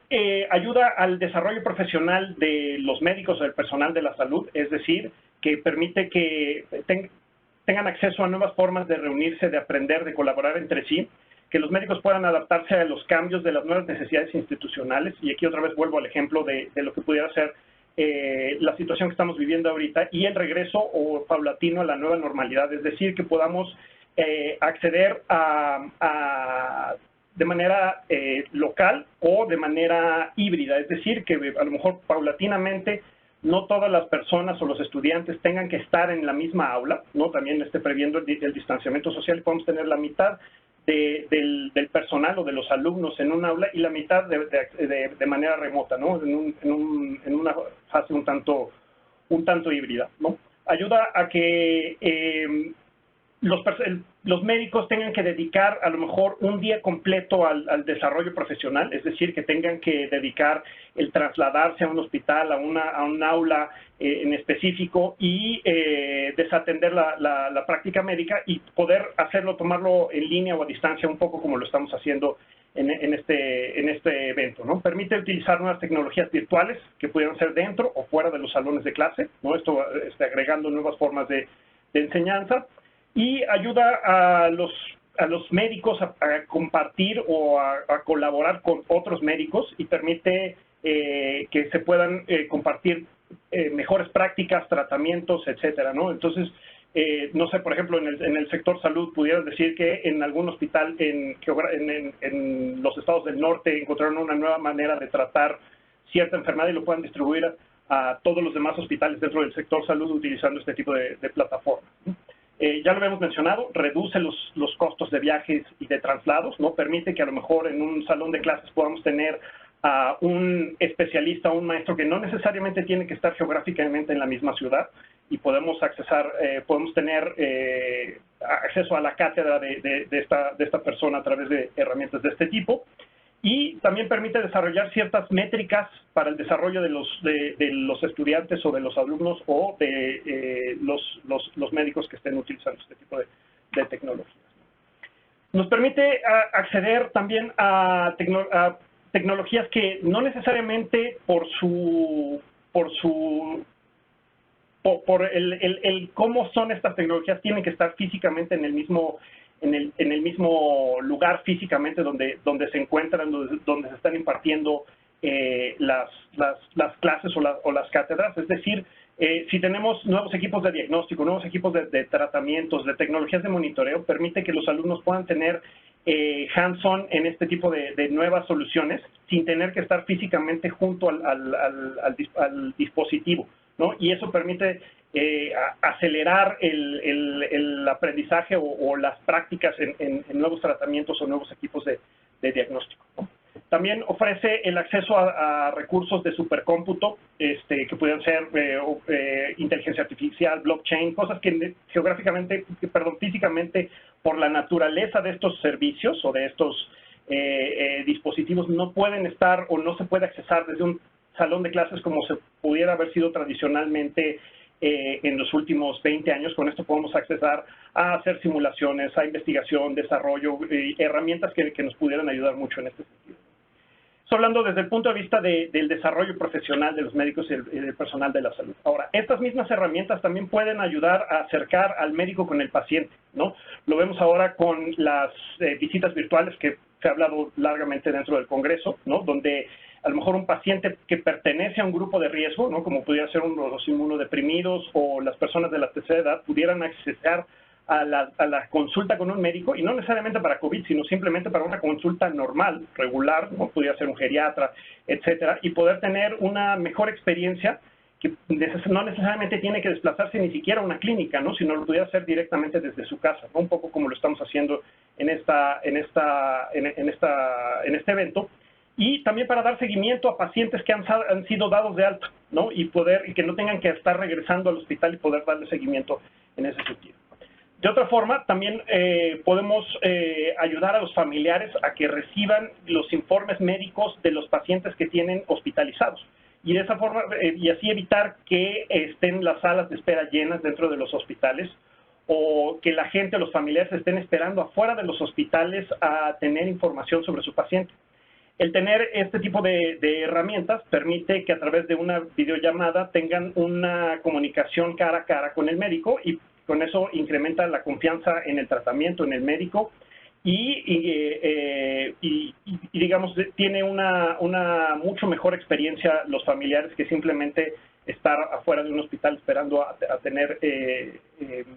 ayuda al desarrollo profesional de los médicos o del personal de la salud, es decir, que permite que tengan acceso a nuevas formas de reunirse, de aprender, de colaborar entre sí, que los médicos puedan adaptarse a los cambios de las nuevas necesidades institucionales, y aquí otra vez vuelvo al ejemplo de lo que pudiera ser la situación que estamos viviendo ahorita y el regreso o paulatino a la nueva normalidad, es decir, que podamos acceder de manera local o de manera híbrida, es decir, que a lo mejor paulatinamente no todas las personas o los estudiantes tengan que estar en la misma aula, ¿no? También previendo el distanciamiento social, podemos tener la mitad del personal o de los alumnos en un aula y la mitad de manera remota, ¿no? En una fase un tanto híbrida, ¿no? Ayuda a que los médicos tengan que dedicar a lo mejor un día completo al desarrollo profesional, es decir, que tengan que dedicar el trasladarse a un hospital, a un aula en específico y desatender la práctica médica y poder tomarlo en línea o a distancia, un poco como lo estamos haciendo en este evento, ¿no? Permite utilizar nuevas tecnologías virtuales que pudieran ser dentro o fuera de los salones de clase, ¿no? Esto agregando nuevas formas de enseñanza, y ayuda a los médicos a compartir o a colaborar con otros médicos, y permite que se puedan compartir mejores prácticas, tratamientos, etcétera, ¿no? Entonces, no sé, por ejemplo, en el sector salud, pudieras decir que en algún hospital en los estados del norte encontraron una nueva manera de tratar cierta enfermedad y lo puedan distribuir a todos los demás hospitales dentro del sector salud utilizando este tipo de plataformas, ¿no? Ya lo habíamos mencionado, reduce los costos de viajes y de traslados, ¿no? Permite que a lo mejor en un salón de clases podamos tener a un especialista, un maestro que no necesariamente tiene que estar geográficamente en la misma ciudad, y podemos tener acceso a la cátedra de esta persona a través de herramientas de este tipo. Y también permite desarrollar ciertas métricas para el desarrollo de los estudiantes o de los alumnos o de los médicos que estén utilizando este tipo de tecnologías. Nos permite acceder también a tecnologías que no necesariamente por el cómo son estas tecnologías tienen que estar físicamente en el mismo lugar físicamente donde se encuentran, donde se están impartiendo las clases o las cátedras. Es decir, si tenemos nuevos equipos de diagnóstico, nuevos equipos de tratamientos, de tecnologías de monitoreo, permite que los alumnos puedan tener hands-on en este tipo de nuevas soluciones sin tener que estar físicamente junto al dispositivo, ¿no? Y eso permite acelerar el aprendizaje o las prácticas en nuevos tratamientos o nuevos equipos de diagnóstico, ¿no? También ofrece el acceso a recursos de supercómputo, que pueden ser inteligencia artificial, blockchain, cosas que físicamente, por la naturaleza de estos servicios o de estos dispositivos, no pueden estar o no se puede accesar desde un salón de clases como se pudiera haber sido tradicionalmente en los últimos 20 años. Con esto podemos accesar a hacer simulaciones, a investigación, desarrollo, herramientas que nos pudieran ayudar mucho en este sentido. Estoy hablando desde el punto de vista del desarrollo profesional de los médicos y el personal de la salud. Ahora, estas mismas herramientas también pueden ayudar a acercar al médico con el paciente, ¿no? Lo vemos ahora con las visitas virtuales que se ha hablado largamente dentro del Congreso, ¿no? Donde a lo mejor un paciente que pertenece a un grupo de riesgo, ¿no? Como pudiera ser los inmunodeprimidos o las personas de la tercera edad, pudieran acceder a la consulta con un médico, y no necesariamente para COVID, sino simplemente para una consulta normal, regular, ¿no? Pudiera ser un geriatra, etcétera, y poder tener una mejor experiencia que no necesariamente tiene que desplazarse ni siquiera a una clínica, ¿no? Sino lo pudiera hacer directamente desde su casa, ¿no? Un poco como lo estamos haciendo en este evento. Y también para dar seguimiento a pacientes que han sido dados de alta, ¿no? Y que no tengan que estar regresando al hospital y poder darle seguimiento en ese sentido. De otra forma, también podemos ayudar a los familiares a que reciban los informes médicos de los pacientes que tienen hospitalizados. Y de esa forma, y así evitar que estén las salas de espera llenas dentro de los hospitales, o que la gente, los familiares, estén esperando afuera de los hospitales a tener información sobre su paciente. El tener este tipo de herramientas permite que a través de una videollamada tengan una comunicación cara a cara con el médico, y con eso incrementa la confianza en el tratamiento, en el médico, y digamos, tiene una mucho mejor experiencia los familiares que simplemente estar afuera de un hospital esperando a tener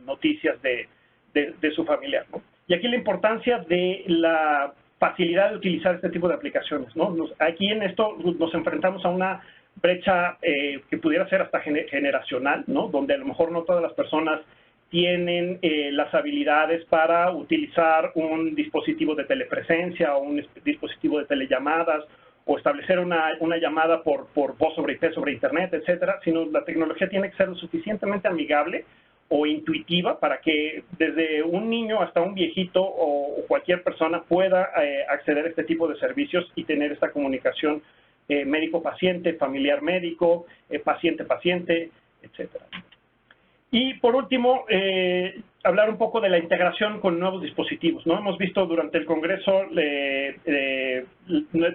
noticias de su familiar, ¿no? Y aquí la importancia de la facilidad de utilizar este tipo de aplicaciones, ¿no? Aquí en esto nos enfrentamos a una brecha que pudiera ser hasta generacional, ¿no? Donde a lo mejor no todas las personas tienen las habilidades para utilizar un dispositivo de telepresencia o un dispositivo de telellamadas, o establecer una llamada por voz sobre IP, sobre Internet, etcétera, sino la tecnología tiene que ser lo suficientemente amigable o intuitiva para que desde un niño hasta un viejito o cualquier persona pueda acceder a este tipo de servicios y tener esta comunicación médico-paciente, familiar-médico, paciente-paciente, etcétera. Y por último, hablar un poco de la integración con nuevos dispositivos, ¿no? Hemos visto durante el Congreso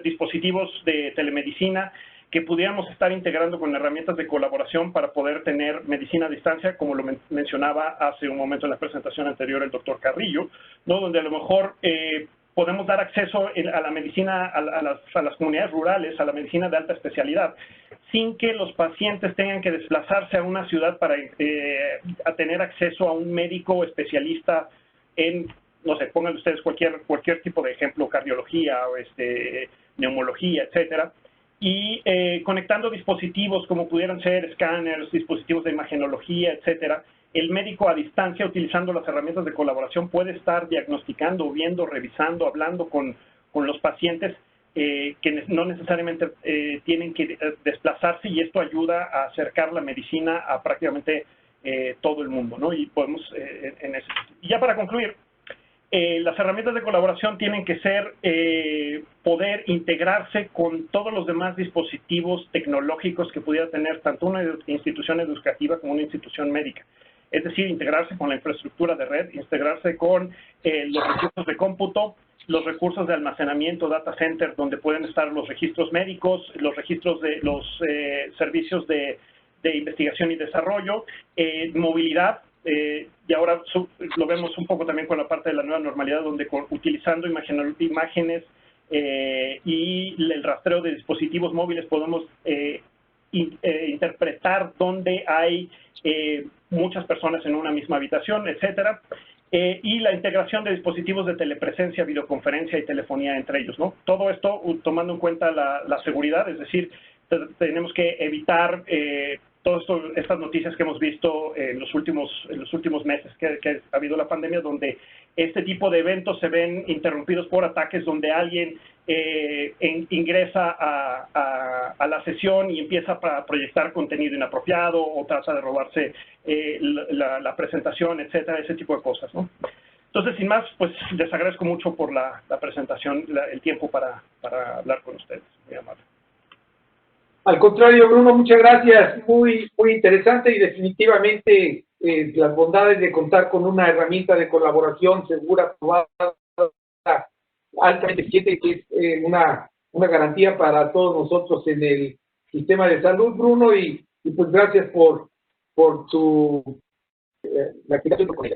dispositivos de telemedicina que pudiéramos estar integrando con herramientas de colaboración para poder tener medicina a distancia, como lo mencionaba hace un momento en la presentación anterior el doctor Carrillo, ¿no? Donde a lo mejor podemos dar acceso a la medicina, a las comunidades rurales, a la medicina de alta especialidad, sin que los pacientes tengan que desplazarse a una ciudad para a tener acceso a un médico especialista en, no sé, pongan ustedes cualquier tipo de ejemplo, cardiología o neumología, etcétera, y conectando dispositivos como pudieran ser escáneres, dispositivos de imagenología, etcétera. El médico a distancia, utilizando las herramientas de colaboración, puede estar diagnosticando, viendo, revisando, hablando con los pacientes que no necesariamente tienen que desplazarse, y esto ayuda a acercar la medicina a prácticamente todo el mundo, ¿no? Y podemos en ese sentido. Y ya para concluir, las herramientas de colaboración tienen que ser poder integrarse con todos los demás dispositivos tecnológicos que pudiera tener tanto una institución educativa como una institución médica. Es decir, integrarse con la infraestructura de red, integrarse con los recursos de cómputo, los recursos de almacenamiento, data center, donde pueden estar los registros médicos, los registros de los servicios de investigación y desarrollo, movilidad, y ahora lo vemos un poco también con la parte de la nueva normalidad, donde utilizando imágenes y el rastreo de dispositivos móviles podemos interpretar dónde hay muchas personas en una misma habitación, etcétera, y la integración de dispositivos de telepresencia, videoconferencia y telefonía entre ellos, ¿no? Todo esto tomando en cuenta la seguridad, es decir, tenemos que evitar todas estas noticias que hemos visto en los últimos meses que ha habido la pandemia, donde este tipo de eventos se ven interrumpidos por ataques donde alguien ingresa a la sesión y empieza a proyectar contenido inapropiado o trata de robarse la presentación, etcétera, ese tipo de cosas, ¿no? Entonces, sin más, pues les agradezco mucho por la presentación, el tiempo para hablar con ustedes. Muy amable. Al contrario, Bruno, muchas gracias. Muy interesante, y definitivamente las bondades de contar con una herramienta de colaboración segura, probada, altamente eficiente, que es una garantía para todos nosotros en el sistema de salud, Bruno, y pues gracias por la activación con ella.